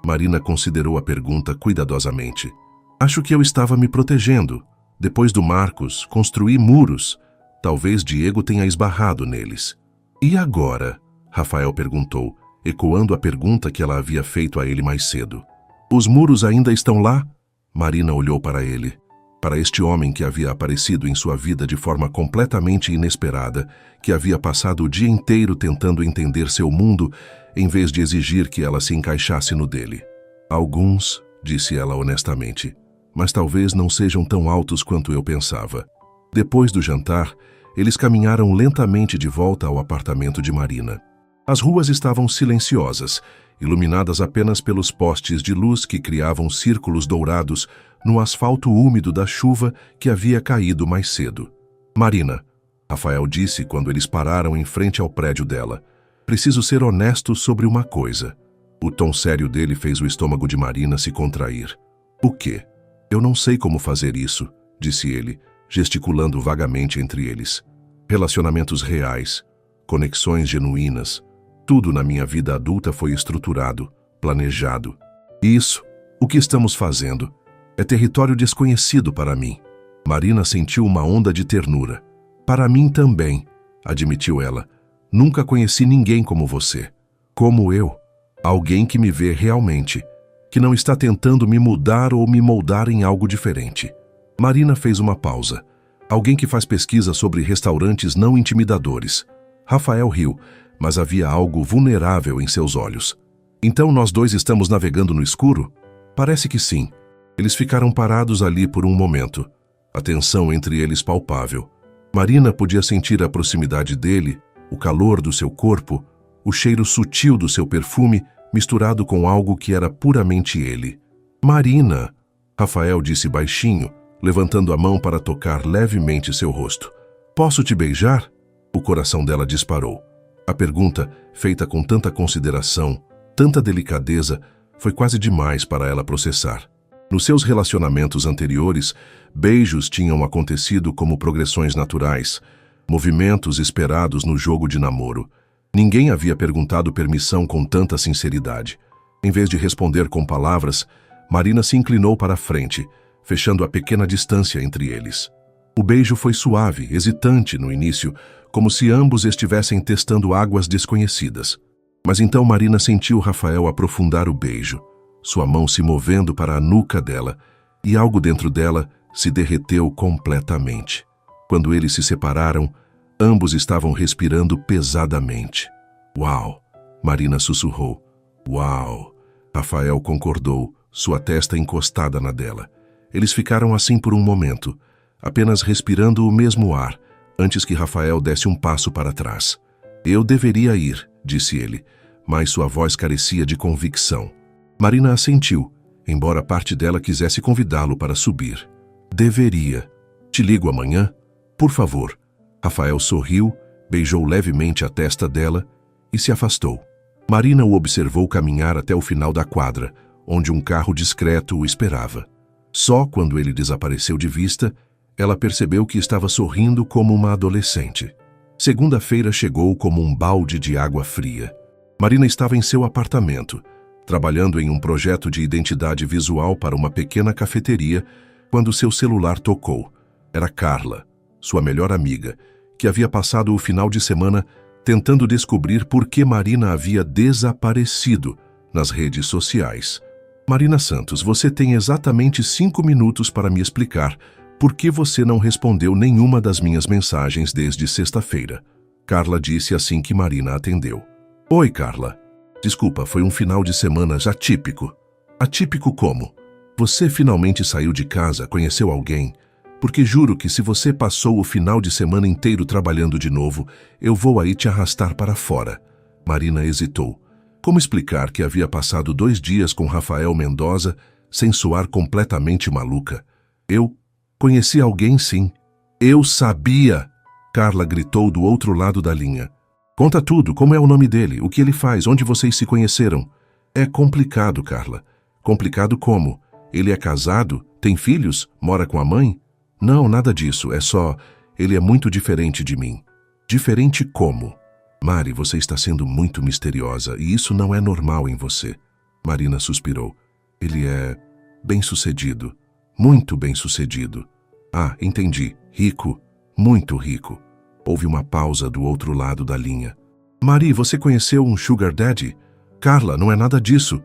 Marina considerou a pergunta cuidadosamente. Acho que eu estava me protegendo. Depois do Marcos, construí muros. Talvez Diego tenha esbarrado neles. E agora? Rafael perguntou, ecoando a pergunta que ela havia feito a ele mais cedo. Os muros ainda estão lá? Marina olhou para ele, para este homem que havia aparecido em sua vida de forma completamente inesperada, que havia passado o dia inteiro tentando entender seu mundo, em vez de exigir que ela se encaixasse no dele. Alguns, disse ela honestamente, mas talvez não sejam tão altos quanto eu pensava. Depois do jantar, eles caminharam lentamente de volta ao apartamento de Marina. As ruas estavam silenciosas, iluminadas apenas pelos postes de luz que criavam círculos dourados no asfalto úmido da chuva que havia caído mais cedo. Marina, Rafael disse quando eles pararam em frente ao prédio dela, preciso ser honesto sobre uma coisa. O tom sério dele fez o estômago de Marina se contrair. O quê? Eu não sei como fazer isso, disse ele, gesticulando vagamente entre eles. Relacionamentos reais, conexões genuínas, tudo na minha vida adulta foi estruturado, planejado. Isso, o que estamos fazendo, é território desconhecido para mim. Marina sentiu uma onda de ternura. Para mim também, admitiu ela. Nunca conheci ninguém como você. Como eu. Alguém que me vê realmente, que não está tentando me mudar ou me moldar em algo diferente. Marina fez uma pausa. Alguém que faz pesquisa sobre restaurantes não intimidadores. Rafael riu, mas havia algo vulnerável em seus olhos. Então nós dois estamos navegando no escuro? Parece que sim. Eles ficaram parados ali por um momento. A tensão entre eles palpável. Marina podia sentir a proximidade dele, o calor do seu corpo, o cheiro sutil do seu perfume misturado com algo que era puramente ele. Marina, Rafael disse baixinho, levantando a mão para tocar levemente seu rosto. Posso te beijar? O coração dela disparou. A pergunta, feita com tanta consideração, tanta delicadeza, foi quase demais para ela processar. Nos seus relacionamentos anteriores, beijos tinham acontecido como progressões naturais, movimentos esperados no jogo de namoro. Ninguém havia perguntado permissão com tanta sinceridade. Em vez de responder com palavras, Marina se inclinou para a frente, fechando a pequena distância entre eles. O beijo foi suave, hesitante no início, como se ambos estivessem testando águas desconhecidas. Mas então Marina sentiu Rafael aprofundar o beijo, sua mão se movendo para a nuca dela, e algo dentro dela se derreteu completamente. Quando eles se separaram, ambos estavam respirando pesadamente. Uau! Marina sussurrou. Uau! Rafael concordou, sua testa encostada na dela. Eles ficaram assim por um momento, apenas respirando o mesmo ar, antes que Rafael desse um passo para trás. Eu deveria ir, disse ele, mas sua voz carecia de convicção. Marina assentiu, embora parte dela quisesse convidá-lo para subir. Deveria. Te ligo amanhã? Por favor. Rafael sorriu, beijou levemente a testa dela e se afastou. Marina o observou caminhar até o final da quadra, onde um carro discreto o esperava. Só quando ele desapareceu de vista, ela percebeu que estava sorrindo como uma adolescente. Segunda-feira chegou como um balde de água fria. Marina estava em seu apartamento, trabalhando em um projeto de identidade visual para uma pequena cafeteria, quando seu celular tocou. Era Carla, sua melhor amiga, que havia passado o final de semana tentando descobrir por que Marina havia desaparecido nas redes sociais. Marina Santos, você tem exatamente 5 minutos para me explicar por que você não respondeu nenhuma das minhas mensagens desde sexta-feira. Carla disse assim que Marina atendeu. Oi, Carla. Desculpa, foi um final de semana atípico. Atípico como? Você finalmente saiu de casa, conheceu alguém? Porque juro que se você passou o final de semana inteiro trabalhando de novo, eu vou aí te arrastar para fora. Marina hesitou. Como explicar que havia passado 2 dias com Rafael Mendoza sem soar completamente maluca? Eu conheci alguém, sim. Eu sabia! Carla gritou do outro lado da linha. Conta tudo, como é o nome dele, o que ele faz, onde vocês se conheceram. É complicado, Carla. Complicado como? Ele é casado? Tem filhos? Mora com a mãe? Não, nada disso, é só... Ele é muito diferente de mim. Diferente como? Mari, você está sendo muito misteriosa e isso não é normal em você. Marina suspirou. Ele é bem-sucedido. Muito bem-sucedido. Ah, entendi. Rico. Muito rico. Houve uma pausa do outro lado da linha. Mari, você conheceu um sugar daddy? Carla, não é nada disso.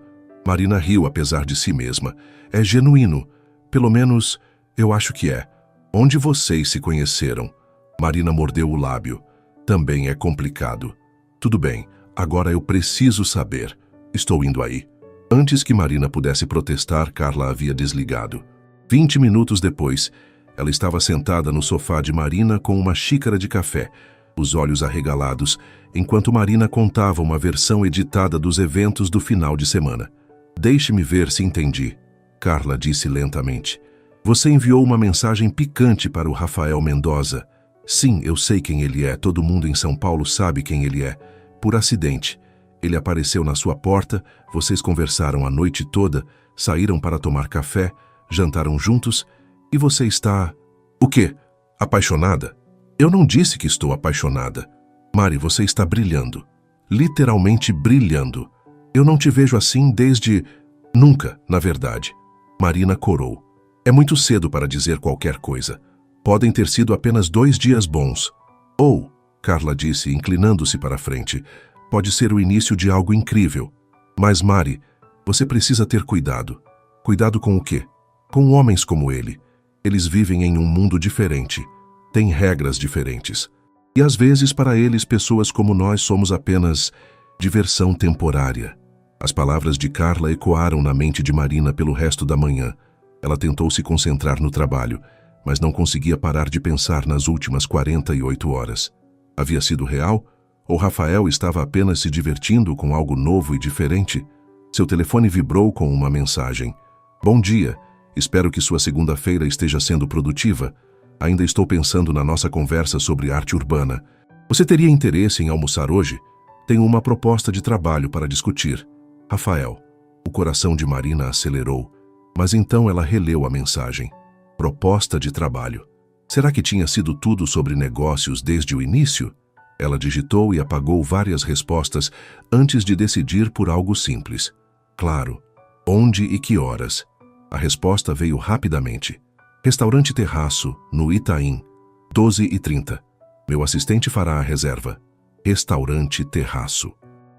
Marina riu apesar de si mesma. É genuíno. Pelo menos, eu acho que é. Onde vocês se conheceram? Marina mordeu o lábio. Também é complicado. Tudo bem, agora eu preciso saber. Estou indo aí. Antes que Marina pudesse protestar, Carla havia desligado. 20 minutos depois, ela estava sentada no sofá de Marina com uma xícara de café, os olhos arregalados, enquanto Marina contava uma versão editada dos eventos do final de semana. Deixe-me ver se entendi, Carla disse lentamente. Você enviou uma mensagem picante para o Rafael Mendoza. Sim, eu sei quem ele é, todo mundo em São Paulo sabe quem ele é. Por acidente. Ele apareceu na sua porta, vocês conversaram a noite toda, saíram para tomar café, jantaram juntos, e você está... O quê? Apaixonada? Eu não disse que estou apaixonada. Mari, você está brilhando. Literalmente brilhando. Eu não te vejo assim desde... Nunca, na verdade. Marina corou. É muito cedo para dizer qualquer coisa. Podem ter sido apenas 2 dias bons. Ou, Carla disse, inclinando-se para a frente, pode ser o início de algo incrível. Mas, Mari, você precisa ter cuidado. Cuidado com o quê? Com homens como ele. Eles vivem em um mundo diferente. Têm regras diferentes. E às vezes, para eles, pessoas como nós somos apenas diversão temporária. As palavras de Carla ecoaram na mente de Marina pelo resto da manhã. Ela tentou se concentrar no trabalho, mas não conseguia parar de pensar nas últimas 48 horas. Havia sido real? Ou Rafael estava apenas se divertindo com algo novo e diferente? Seu telefone vibrou com uma mensagem. Bom dia, espero que sua segunda-feira esteja sendo produtiva. Ainda estou pensando na nossa conversa sobre arte urbana. Você teria interesse em almoçar hoje? Tenho uma proposta de trabalho para discutir. Rafael. O coração de Marina acelerou, mas então ela releu a mensagem. Proposta de trabalho. Será que tinha sido tudo sobre negócios desde o início? Ela digitou e apagou várias respostas antes de decidir por algo simples. Claro. Onde e que horas? A resposta veio rapidamente. Restaurante Terraço, no Itaim, 12h30. Meu assistente fará a reserva. Restaurante Terraço.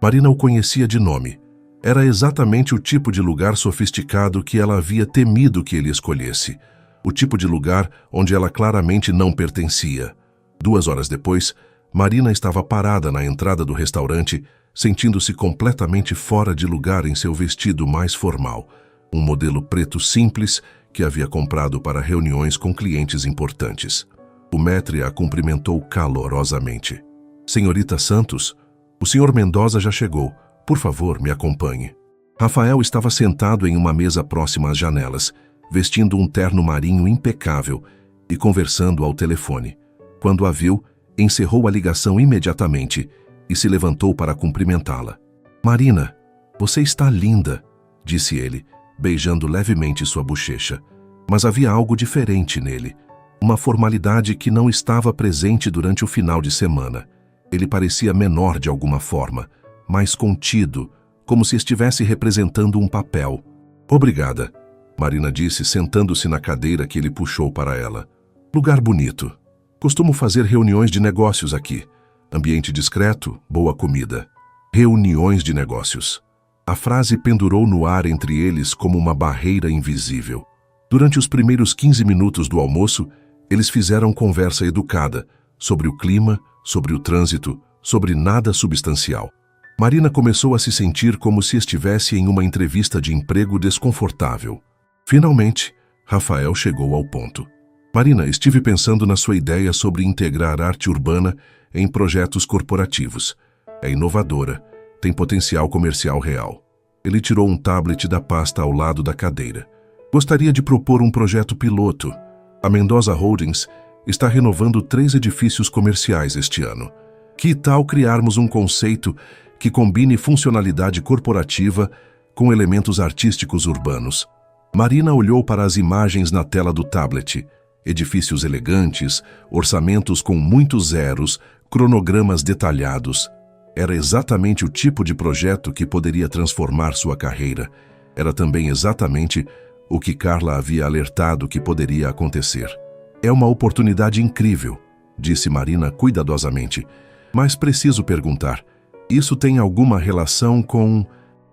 Marina o conhecia de nome. Era exatamente o tipo de lugar sofisticado que ela havia temido que ele escolhesse. O tipo de lugar onde ela claramente não pertencia. 2 horas depois, Marina estava parada na entrada do restaurante, sentindo-se completamente fora de lugar em seu vestido mais formal, um modelo preto simples que havia comprado para reuniões com clientes importantes. O maître a cumprimentou calorosamente. Senhorita Santos, o senhor Mendoza já chegou. Por favor, me acompanhe. Rafael estava sentado em uma mesa próxima às janelas, vestindo um terno marinho impecável e conversando ao telefone. Quando a viu, encerrou a ligação imediatamente e se levantou para cumprimentá-la. Marina, você está linda, disse ele, beijando levemente sua bochecha. Mas havia algo diferente nele, uma formalidade que não estava presente durante o final de semana. Ele parecia menor de alguma forma, mais contido, como se estivesse representando um papel. Obrigada, Marina disse, sentando-se na cadeira que ele puxou para ela. Lugar bonito. Costumo fazer reuniões de negócios aqui. Ambiente discreto, boa comida. Reuniões de negócios. A frase pendurou no ar entre eles como uma barreira invisível. Durante os primeiros 15 minutos do almoço, eles fizeram conversa educada sobre o clima, sobre o trânsito, sobre nada substancial. Marina começou a se sentir como se estivesse em uma entrevista de emprego desconfortável. Finalmente, Rafael chegou ao ponto. Marina, estive pensando na sua ideia sobre integrar arte urbana em projetos corporativos. É inovadora, tem potencial comercial real. Ele tirou um tablet da pasta ao lado da cadeira. Gostaria de propor um projeto piloto. A Mendoza Holdings está renovando 3 edifícios comerciais este ano. Que tal criarmos um conceito que combine funcionalidade corporativa com elementos artísticos urbanos? Marina olhou para as imagens na tela do tablet. Edifícios elegantes, orçamentos com muitos zeros, cronogramas detalhados. Era exatamente o tipo de projeto que poderia transformar sua carreira. Era também exatamente o que Carla havia alertado que poderia acontecer. É uma oportunidade incrível, disse Marina cuidadosamente. Mas preciso perguntar, isso tem alguma relação com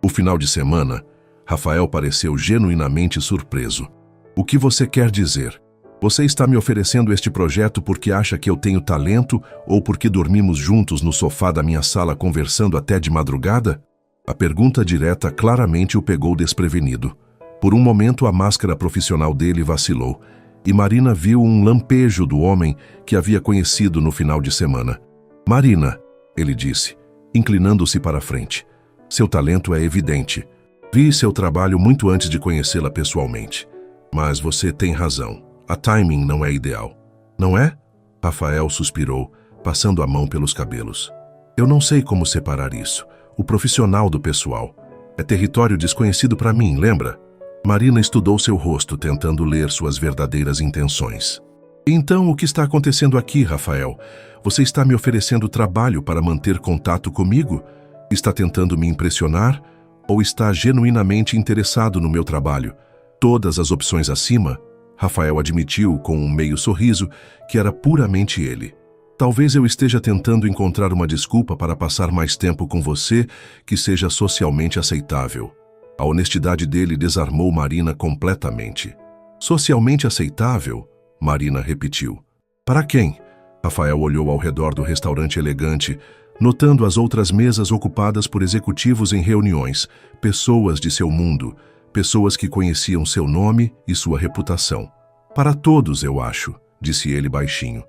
o final de semana? Rafael pareceu genuinamente surpreso. O que você quer dizer? Você está me oferecendo este projeto porque acha que eu tenho talento ou porque dormimos juntos no sofá da minha sala conversando até de madrugada? A pergunta direta claramente o pegou desprevenido. Por um momento a máscara profissional dele vacilou e Marina viu um lampejo do homem que havia conhecido no final de semana. Marina, ele disse, inclinando-se para a frente. Seu talento é evidente. Vi seu trabalho muito antes de conhecê-la pessoalmente. Mas você tem razão. A timing não é ideal. Não é? Rafael suspirou, passando a mão pelos cabelos. Eu não sei como separar isso. O profissional do pessoal. É território desconhecido para mim, lembra? Marina estudou seu rosto, tentando ler suas verdadeiras intenções. Então, o que está acontecendo aqui, Rafael? Você está me oferecendo trabalho para manter contato comigo? Está tentando me impressionar? Ou está genuinamente interessado no meu trabalho? Todas as opções acima? Rafael admitiu com um meio sorriso que era puramente ele. Talvez eu esteja tentando encontrar uma desculpa para passar mais tempo com você que seja socialmente aceitável. A honestidade dele desarmou Marina completamente. Socialmente aceitável? Marina repetiu. Para quem? Rafael olhou ao redor do restaurante elegante, notando as outras mesas ocupadas por executivos em reuniões, pessoas de seu mundo, pessoas que conheciam seu nome e sua reputação. Para todos, eu acho, disse ele baixinho.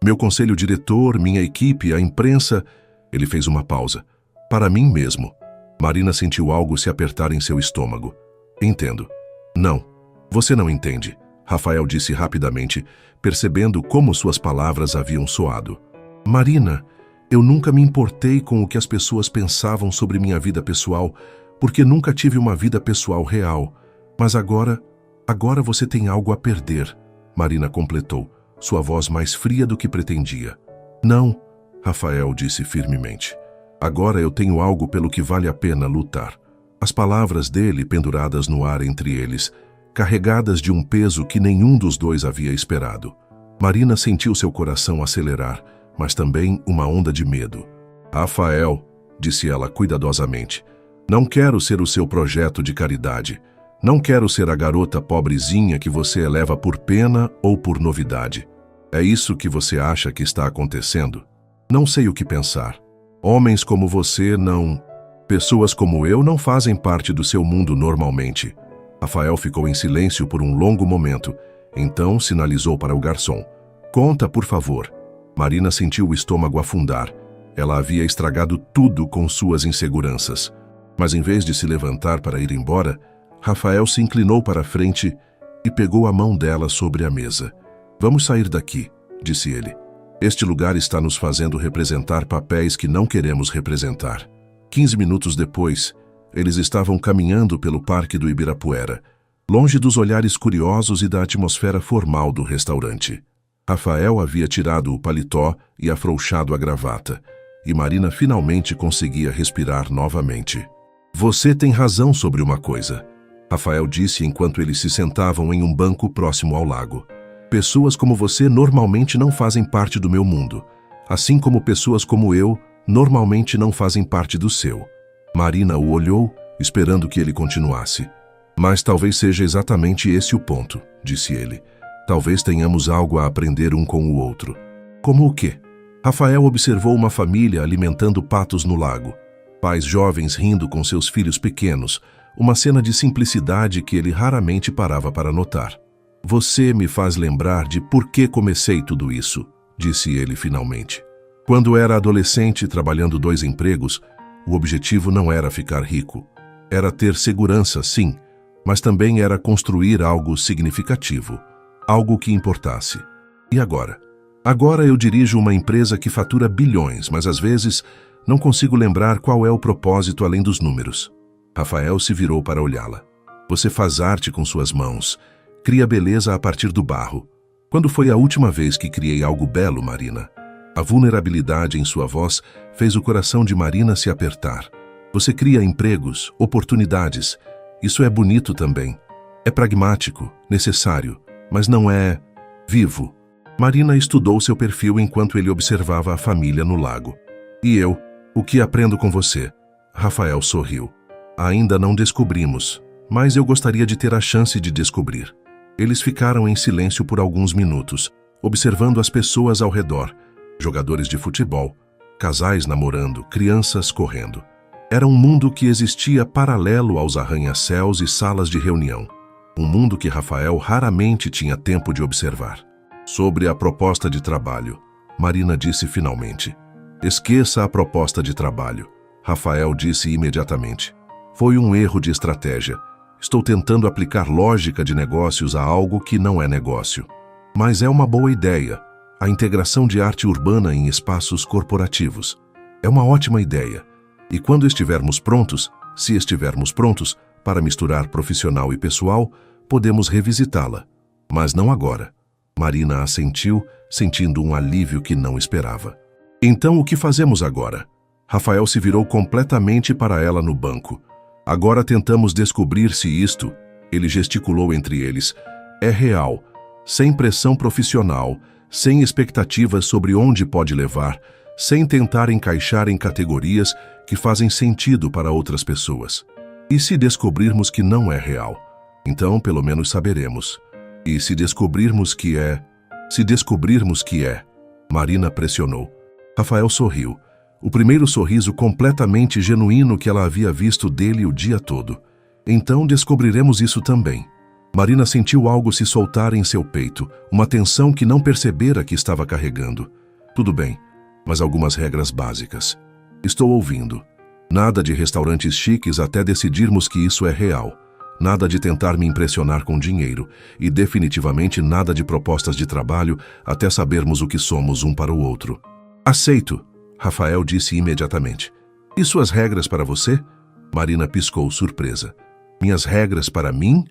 Meu conselho diretor, minha equipe, a imprensa... Ele fez uma pausa. Para mim mesmo. Marina sentiu algo se apertar em seu estômago. Entendo. Não, você não entende, Rafael disse rapidamente, percebendo como suas palavras haviam soado. Marina, eu nunca me importei com o que as pessoas pensavam sobre minha vida pessoal, porque nunca tive uma vida pessoal real. Mas agora você tem algo a perder, Marina completou, sua voz mais fria do que pretendia. Não, Rafael disse firmemente. Agora eu tenho algo pelo que vale a pena lutar. As palavras dele penduradas no ar entre eles, carregadas de um peso que nenhum dos dois havia esperado. Marina sentiu seu coração acelerar, mas também uma onda de medo. Rafael, disse ela cuidadosamente, não quero ser o seu projeto de caridade. Não quero ser a garota pobrezinha que você eleva por pena ou por novidade. É isso que você acha que está acontecendo? Não sei o que pensar. Homens como você não... Pessoas como eu não fazem parte do seu mundo normalmente. Rafael ficou em silêncio por um longo momento. Então sinalizou para o garçom. Conta, por favor. Marina sentiu o estômago afundar. Ela havia estragado tudo com suas inseguranças. Mas em vez de se levantar para ir embora, Rafael se inclinou para a frente e pegou a mão dela sobre a mesa. Vamos sair daqui, disse ele. Este lugar está nos fazendo representar papéis que não queremos representar. 15 minutos depois, eles estavam caminhando pelo Parque do Ibirapuera, longe dos olhares curiosos e da atmosfera formal do restaurante. Rafael havia tirado o paletó e afrouxado a gravata, e Marina finalmente conseguia respirar novamente. Você tem razão sobre uma coisa, Rafael disse enquanto eles se sentavam em um banco próximo ao lago. Pessoas como você normalmente não fazem parte do meu mundo, assim como pessoas como eu normalmente não fazem parte do seu. Marina o olhou, esperando que ele continuasse. Mas talvez seja exatamente esse o ponto, disse ele. Talvez tenhamos algo a aprender um com o outro. Como o quê? Rafael observou uma família alimentando patos no lago. Pais jovens rindo com seus filhos pequenos, uma cena de simplicidade que ele raramente parava para notar. Você me faz lembrar de por que comecei tudo isso, disse ele finalmente. Quando era adolescente trabalhando 2 empregos, o objetivo não era ficar rico. Era ter segurança, sim, mas também era construir algo significativo, algo que importasse. E agora? Agora eu dirijo uma empresa que fatura bilhões, mas às vezes não consigo lembrar qual é o propósito além dos números. Rafael se virou para olhá-la. Você faz arte com suas mãos, cria beleza a partir do barro. Quando foi a última vez que criei algo belo, Marina? A vulnerabilidade em sua voz fez o coração de Marina se apertar. Você cria empregos, oportunidades. Isso é bonito também. É pragmático, necessário, mas não é vivo. Marina estudou seu perfil enquanto ele observava a família no lago. E eu, o que aprendo com você? Rafael sorriu. Ainda não descobrimos, mas eu gostaria de ter a chance de descobrir. Eles ficaram em silêncio por alguns minutos, observando as pessoas ao redor. Jogadores de futebol, casais namorando, crianças correndo. Era um mundo que existia paralelo aos arranha-céus e salas de reunião. Um mundo que Rafael raramente tinha tempo de observar. Sobre a proposta de trabalho, Marina disse finalmente. Esqueça a proposta de trabalho. Rafael disse imediatamente. Foi um erro de estratégia. Estou tentando aplicar lógica de negócios a algo que não é negócio. Mas é uma boa ideia. A integração de arte urbana em espaços corporativos. É uma ótima ideia. E quando estivermos prontos, se estivermos prontos, para misturar profissional e pessoal, podemos revisitá-la. Mas não agora. Marina assentiu, sentindo um alívio que não esperava. Então o que fazemos agora? Rafael se virou completamente para ela no banco. Agora tentamos descobrir se isto, ele gesticulou entre eles, é real, sem pressão profissional, sem expectativas sobre onde pode levar, sem tentar encaixar em categorias que fazem sentido para outras pessoas. E se descobrirmos que não é real? Então, pelo menos saberemos. E se descobrirmos que é? Se descobrirmos que é? Marina pressionou. Rafael sorriu. O primeiro sorriso completamente genuíno que ela havia visto dele o dia todo. Então descobriremos isso também. Marina sentiu algo se soltar em seu peito, uma tensão que não percebera que estava carregando. Tudo bem, mas algumas regras básicas. Estou ouvindo. Nada de restaurantes chiques até decidirmos que isso é real. Nada de tentar me impressionar com dinheiro. E definitivamente nada de propostas de trabalho até sabermos o que somos um para o outro. Aceito, Rafael disse imediatamente. E suas regras para você? Marina piscou surpresa. Minhas regras para mim?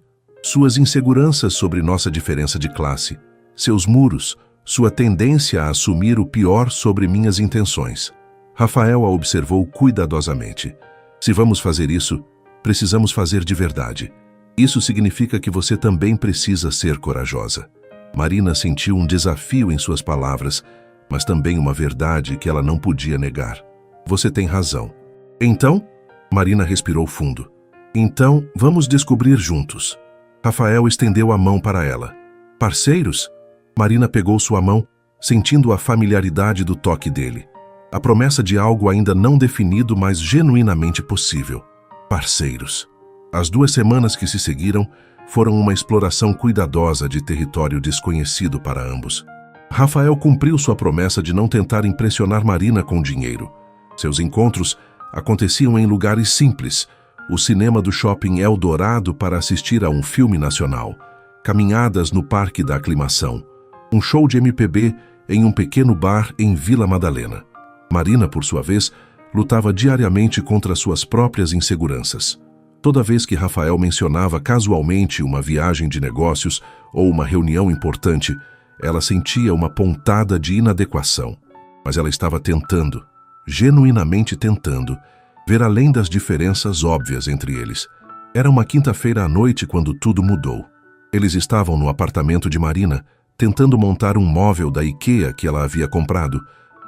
Suas inseguranças sobre nossa diferença de classe. Seus muros. Sua tendência a assumir o pior sobre minhas intenções. Rafael a observou cuidadosamente. Se vamos fazer isso, precisamos fazer de verdade. Isso significa que você também precisa ser corajosa. Marina sentiu um desafio em suas palavras, mas também uma verdade que ela não podia negar. Você tem razão. Então? Marina respirou fundo. Então, vamos descobrir juntos. Rafael estendeu a mão para ela. Parceiros? Marina pegou sua mão, sentindo a familiaridade do toque dele. A promessa de algo ainda não definido, mas genuinamente possível. Parceiros. As 2 semanas que se seguiram foram uma exploração cuidadosa de território desconhecido para ambos. Rafael cumpriu sua promessa de não tentar impressionar Marina com dinheiro. Seus encontros aconteciam em lugares simples, o cinema do shopping Eldorado para assistir a um filme nacional, caminhadas no Parque da Aclimação, um show de MPB em um pequeno bar em Vila Madalena. Marina, por sua vez, lutava diariamente contra suas próprias inseguranças. Toda vez que Rafael mencionava casualmente uma viagem de negócios ou uma reunião importante, ela sentia uma pontada de inadequação. Mas ela estava tentando, genuinamente tentando, ver além das diferenças óbvias entre eles. Era uma quinta-feira à noite quando tudo mudou. Eles estavam no apartamento de Marina, tentando montar um móvel da IKEA que ela havia comprado,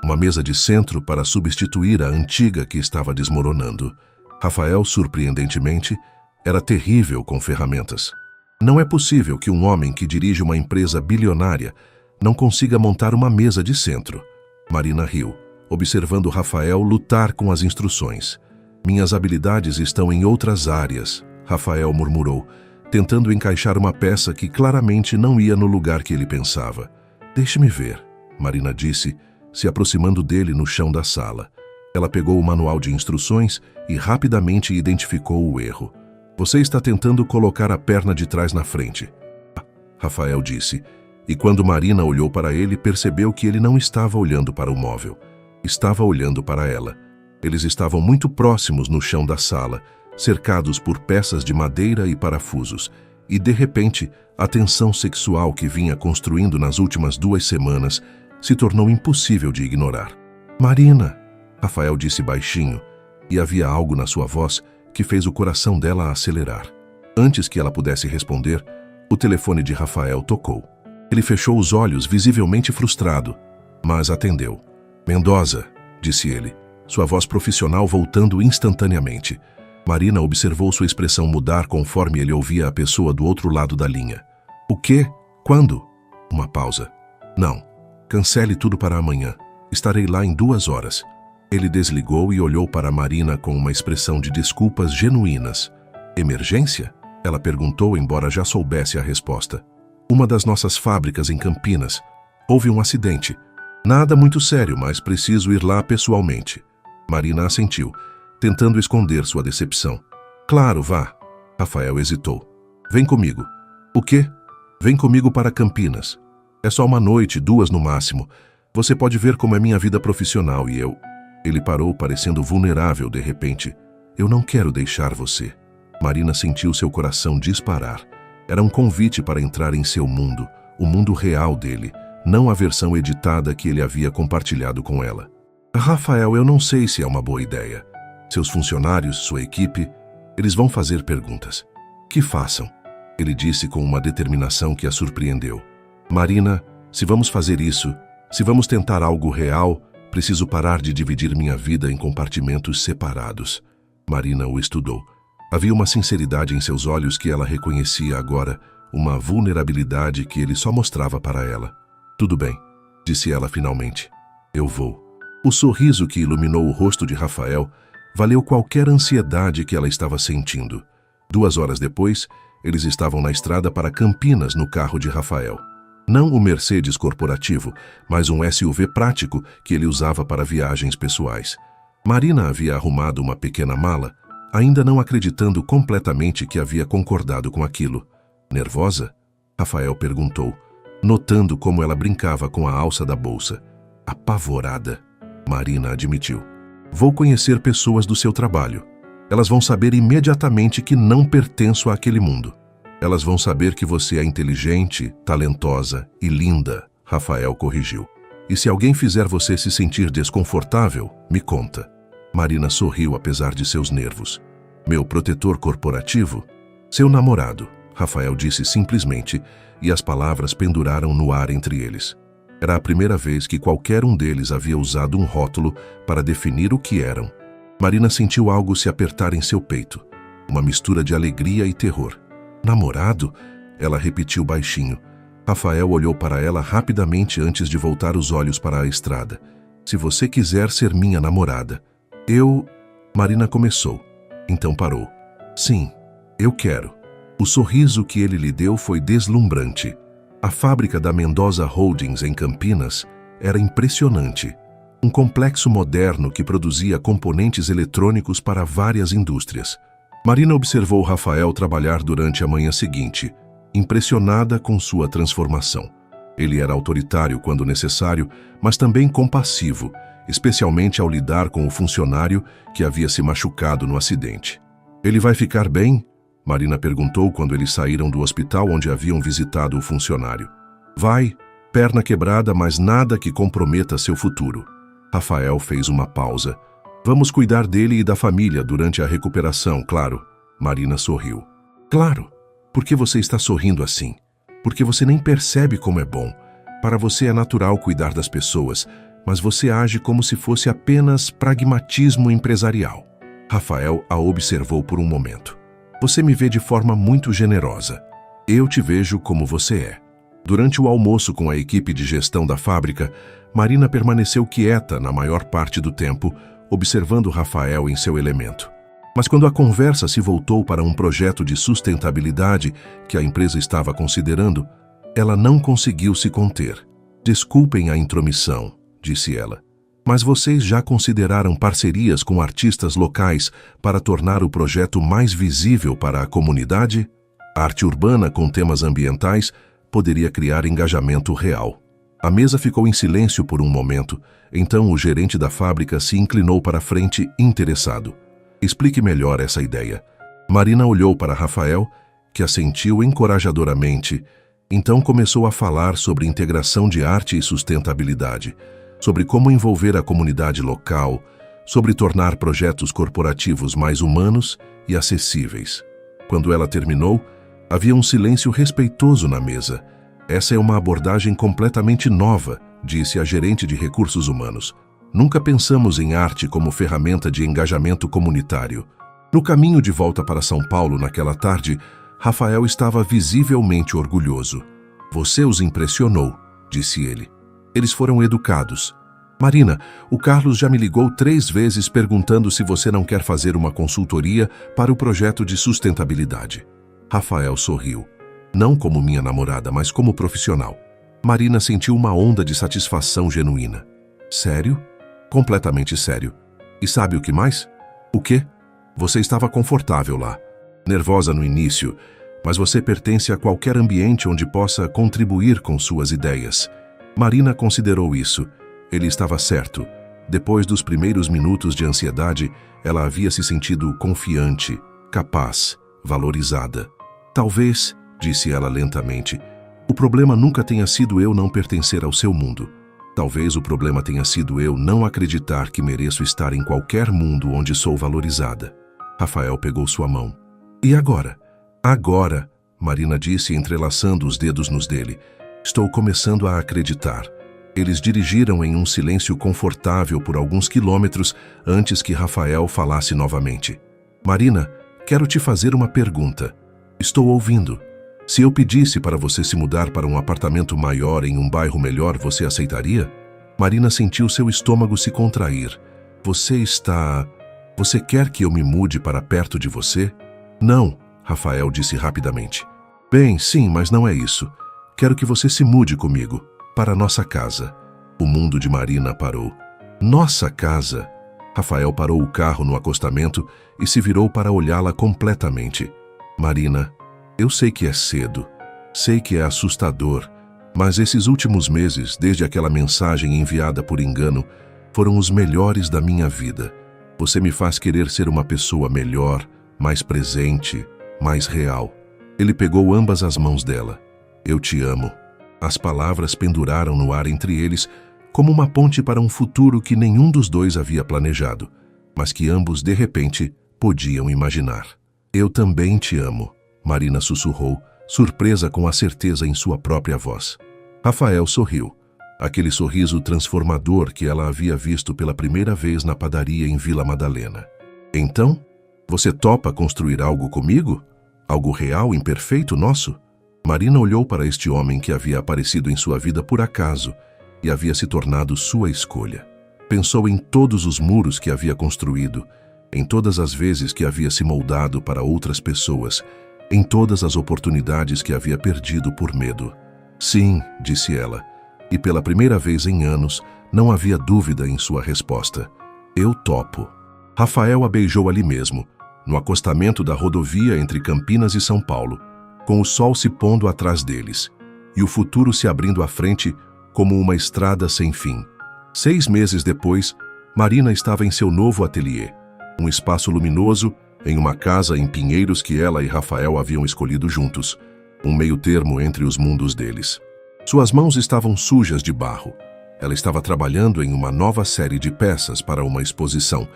uma mesa de centro para substituir a antiga que estava desmoronando. Rafael, surpreendentemente, era terrível com ferramentas. Não é possível que um homem que dirige uma empresa bilionária não consiga montar uma mesa de centro. Marina riu, observando Rafael lutar com as instruções. Minhas habilidades estão em outras áreas, Rafael murmurou, tentando encaixar uma peça que claramente não ia no lugar que ele pensava. Deixe-me ver, Marina disse, se aproximando dele no chão da sala. Ela pegou o manual de instruções e rapidamente identificou o erro. Você está tentando colocar a perna de trás na frente. Rafael disse. E quando Marina olhou para ele, percebeu que ele não estava olhando para o móvel. Estava olhando para ela. Eles estavam muito próximos no chão da sala, cercados por peças de madeira e parafusos. E, de repente, a tensão sexual que vinha construindo nas últimas 2 semanas se tornou impossível de ignorar. Marina, Rafael disse baixinho, e havia algo na sua voz que fez o coração dela acelerar. Antes que ela pudesse responder, o telefone de Rafael tocou. Ele fechou os olhos, visivelmente frustrado, mas atendeu. Mendoza, disse ele, sua voz profissional voltando instantaneamente. Marina observou sua expressão mudar conforme ele ouvia a pessoa do outro lado da linha. O quê? Quando? Uma pausa. Não. Cancele tudo para amanhã. Estarei lá em 2 horas. Ele desligou e olhou para Marina com uma expressão de desculpas genuínas. Emergência? Ela perguntou, embora já soubesse a resposta. Uma das nossas fábricas em Campinas. Houve um acidente. Nada muito sério, mas preciso ir lá pessoalmente. Marina assentiu, tentando esconder sua decepção. Claro, vá. Rafael hesitou. Vem comigo. O quê? Vem comigo para Campinas. É só uma noite, 2 no máximo. Você pode ver como é minha vida profissional e eu... Ele parou, parecendo vulnerável de repente. Eu não quero deixar você. Marina sentiu seu coração disparar. Era um convite para entrar em seu mundo, o mundo real dele, não a versão editada que ele havia compartilhado com ela. Rafael, eu não sei se é uma boa ideia. Seus funcionários, sua equipe, eles vão fazer perguntas. Que façam, ele disse com uma determinação que a surpreendeu. Marina, se vamos fazer isso, se vamos tentar algo real, preciso parar de dividir minha vida em compartimentos separados. Marina o estudou. Havia uma sinceridade em seus olhos que ela reconhecia agora, uma vulnerabilidade que ele só mostrava para ela. Tudo bem, disse ela finalmente. Eu vou. O sorriso que iluminou o rosto de Rafael valeu qualquer ansiedade que ela estava sentindo. 2 horas depois, eles estavam na estrada para Campinas no carro de Rafael. Não o Mercedes corporativo, mas um SUV prático que ele usava para viagens pessoais. Marina havia arrumado uma pequena mala, ainda não acreditando completamente que havia concordado com aquilo. Nervosa? Rafael perguntou, notando como ela brincava com a alça da bolsa. Apavorada, Marina admitiu. Vou conhecer pessoas do seu trabalho. Elas vão saber imediatamente que não pertenço àquele mundo. Elas vão saber que você é inteligente, talentosa e linda, Rafael corrigiu. E se alguém fizer você se sentir desconfortável, me conta. Marina sorriu apesar de seus nervos. Meu protetor corporativo? Seu namorado, Rafael disse simplesmente, e as palavras penduraram no ar entre eles. Era a primeira vez que qualquer um deles havia usado um rótulo para definir o que eram. Marina sentiu algo se apertar em seu peito, uma mistura de alegria e terror. Namorado? Ela repetiu baixinho. Rafael olhou para ela rapidamente antes de voltar os olhos para a estrada. Se você quiser ser minha namorada. Eu... Marina começou. Então parou. Sim, eu quero. O sorriso que ele lhe deu foi deslumbrante. A fábrica da Mendoza Holdings em Campinas era impressionante. Um complexo moderno que produzia componentes eletrônicos para várias indústrias. Marina observou Rafael trabalhar durante a manhã seguinte, impressionada com sua transformação. Ele era autoritário quando necessário, mas também compassivo, especialmente ao lidar com o funcionário que havia se machucado no acidente. Ele vai ficar bem? Marina perguntou quando eles saíram do hospital onde haviam visitado o funcionário. Vai, perna quebrada, mas nada que comprometa seu futuro. Rafael fez uma pausa. Vamos cuidar dele e da família durante a recuperação, claro. Marina sorriu. Claro. Por que você está sorrindo assim? Porque você nem percebe como é bom. Para você é natural cuidar das pessoas, mas você age como se fosse apenas pragmatismo empresarial. Rafael a observou por um momento. Você me vê de forma muito generosa. Eu te vejo como você é. Durante o almoço com a equipe de gestão da fábrica, Marina permaneceu quieta na maior parte do tempo, observando Rafael em seu elemento. Mas quando a conversa se voltou para um projeto de sustentabilidade que a empresa estava considerando, ela não conseguiu se conter. Desculpem a intromissão, disse ela. Mas vocês já consideraram parcerias com artistas locais para tornar o projeto mais visível para a comunidade? Arte urbana com temas ambientais poderia criar engajamento real. A mesa ficou em silêncio por um momento, então o gerente da fábrica se inclinou para a frente interessado. Explique melhor essa ideia. Marina olhou para Rafael, que assentiu encorajadoramente. Então começou a falar sobre integração de arte e sustentabilidade, sobre como envolver a comunidade local, sobre tornar projetos corporativos mais humanos e acessíveis. Quando ela terminou, havia um silêncio respeitoso na mesa. Essa é uma abordagem completamente nova, disse a gerente de recursos humanos. Nunca pensamos em arte como ferramenta de engajamento comunitário. No caminho de volta para São Paulo naquela tarde, Rafael estava visivelmente orgulhoso. Você os impressionou, disse ele. Eles foram educados. Marina, o Carlos já me ligou 3 vezes perguntando se você não quer fazer uma consultoria para o projeto de sustentabilidade. Rafael sorriu. Não como minha namorada, mas como profissional. Marina sentiu uma onda de satisfação genuína. Sério? Completamente sério. E sabe o que mais? O quê? Você estava confortável lá. Nervosa no início, mas você pertence a qualquer ambiente onde possa contribuir com suas ideias. Marina considerou isso. Ele estava certo. Depois dos primeiros minutos de ansiedade, ela havia se sentido confiante, capaz, valorizada. Talvez, disse ela lentamente, o problema nunca tenha sido eu não pertencer ao seu mundo. Talvez o problema tenha sido eu não acreditar que mereço estar em qualquer mundo onde sou valorizada. Rafael pegou sua mão. E agora? Agora, Marina disse entrelaçando os dedos nos dele. Estou começando a acreditar. Eles dirigiram em um silêncio confortável por alguns quilômetros antes que Rafael falasse novamente. Marina, quero te fazer uma pergunta. Estou ouvindo. Se eu pedisse para você se mudar para um apartamento maior em um bairro melhor, você aceitaria? Marina sentiu seu estômago se contrair. Você quer que eu me mude para perto de você? Não, Rafael disse rapidamente. Bem, sim, mas não é isso. Quero que você se mude comigo, para nossa casa. O mundo de Marina parou. Nossa casa? Rafael parou o carro no acostamento e se virou para olhá-la completamente. Marina, eu sei que é cedo, sei que é assustador, mas esses últimos meses, desde aquela mensagem enviada por engano, foram os melhores da minha vida. Você me faz querer ser uma pessoa melhor, mais presente, mais real. Ele pegou ambas as mãos dela. Eu te amo. As palavras penduraram no ar entre eles, como uma ponte para um futuro que nenhum dos dois havia planejado, mas que ambos, de repente, podiam imaginar. Eu também te amo, Marina sussurrou, surpresa com a certeza em sua própria voz. Rafael sorriu. Aquele sorriso transformador que ela havia visto pela primeira vez na padaria em Vila Madalena. Então, você topa construir algo comigo? Algo real, imperfeito nosso? Marina olhou para este homem que havia aparecido em sua vida por acaso e havia se tornado sua escolha. Pensou em todos os muros que havia construído, em todas as vezes que havia se moldado para outras pessoas, em todas as oportunidades que havia perdido por medo. Sim, disse ela, e pela primeira vez em anos não havia dúvida em sua resposta. Eu topo. Rafael a beijou ali mesmo, no acostamento da rodovia entre Campinas e São Paulo, com o sol se pondo atrás deles, e o futuro se abrindo à frente como uma estrada sem fim. 6 meses depois, Marina estava em seu novo ateliê, um espaço luminoso em uma casa em Pinheiros que ela e Rafael haviam escolhido juntos, um meio-termo entre os mundos deles. Suas mãos estavam sujas de barro. Ela estava trabalhando em uma nova série de peças para uma exposição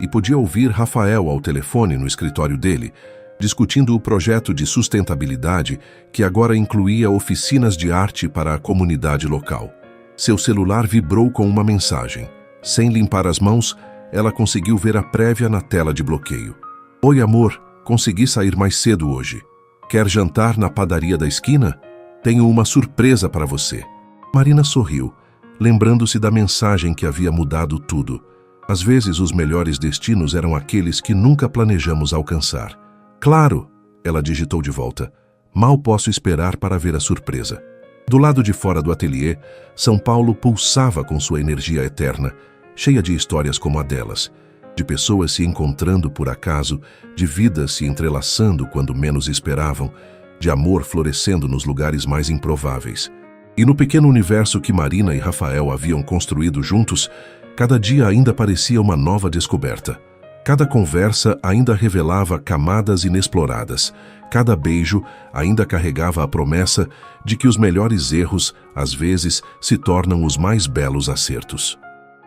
e podia ouvir Rafael ao telefone no escritório dele, discutindo o projeto de sustentabilidade que agora incluía oficinas de arte para a comunidade local. Seu celular vibrou com uma mensagem. Sem limpar as mãos, ela conseguiu ver a prévia na tela de bloqueio. Oi, amor, consegui sair mais cedo hoje. Quer jantar na padaria da esquina? Tenho uma surpresa para você. Marina sorriu, lembrando-se da mensagem que havia mudado tudo. Às vezes, os melhores destinos eram aqueles que nunca planejamos alcançar. Claro, ela digitou de volta. Mal posso esperar para ver a surpresa. Do lado de fora do ateliê, São Paulo pulsava com sua energia eterna, cheia de histórias como a delas, de pessoas se encontrando por acaso, de vidas se entrelaçando quando menos esperavam, de amor florescendo nos lugares mais improváveis. E no pequeno universo que Marina e Rafael haviam construído juntos, cada dia ainda parecia uma nova descoberta. Cada conversa ainda revelava camadas inexploradas. Cada beijo ainda carregava a promessa de que os melhores erros, às vezes, se tornam os mais belos acertos.